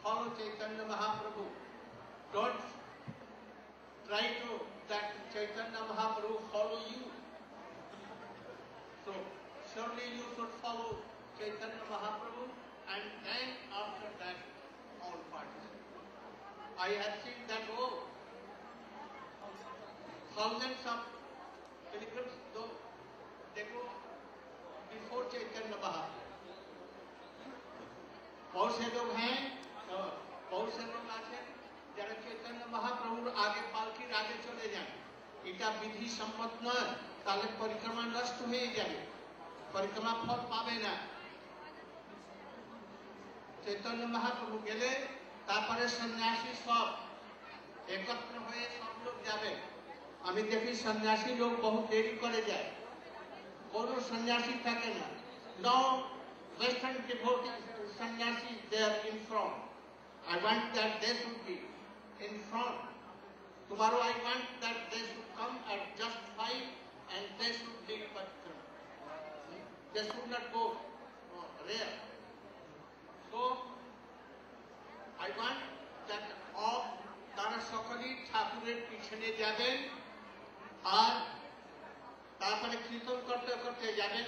Follow Chaitanya Mahaprabhu. Don't try to that Chaitanya Mahaprabhu follow you. So surely you should follow Chaitanya Mahaprabhu, and then after that all parties. I have seen that thousands of pilgrims though they go before Chaitanya Mahaprabhu. बहुत से लोग हैं, बहुत से लोग आते যারা চৈতন্য মহাপ্রভুর আগে পালকির আগে চলে যান। এটা বিধি সম্মত নয়, তাহলে পরিক্রমা নষ্ট হয়ে যাবে, পরিক্রমা ফল পাবে না। চৈতন্য মহাপ্রভু গেলে তারপরে সন্ন্যাসী সব একত্র হয়ে সব লোক যাবে। আমি দেখি সন্ন্যাসী লোক বহু দেরি করে যায়, কোনো সন্ন্যাসী থাকে না। No Western devotees, sannyasis, they are in front. I want that they should be in front. Tomorrow I want that they should come at just 5 and they should lead Parikram. They should not go rear. So I want that all তারা সকলেই ঠাকুরের পিছনে যাবেন আর তারপরে কীর্তন করতে করতে যাবেন।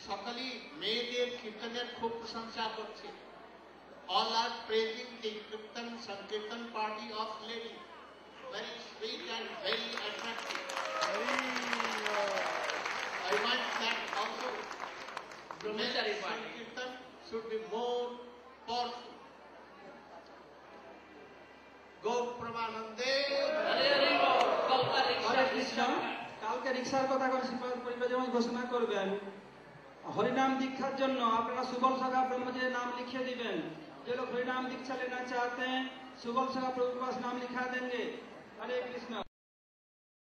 সকলেই মেয়েদের কীর্তনের খুব প্রশংসা করছে। All are praising the Kirtan Sankirtan party of ladies. Very sweet and very attractive. I want that also.
Brahmachari party.
Sankirtan should be more powerful. Go Pramanande.
হরে কৃষ্ণ। কালকে রিক্সার কথা করে পরিবেদন ঘোষণা করবেন। हरिनाम दीक्षा जन्य अपना सुबल सगा प्रभु जी नाम लिखे दिबेन। जो लोग हरिनाम दीक्षा लेना चाहते हैं सुबल सगा प्रभु के पास नाम लिखा देंगे। हरे कृष्ण।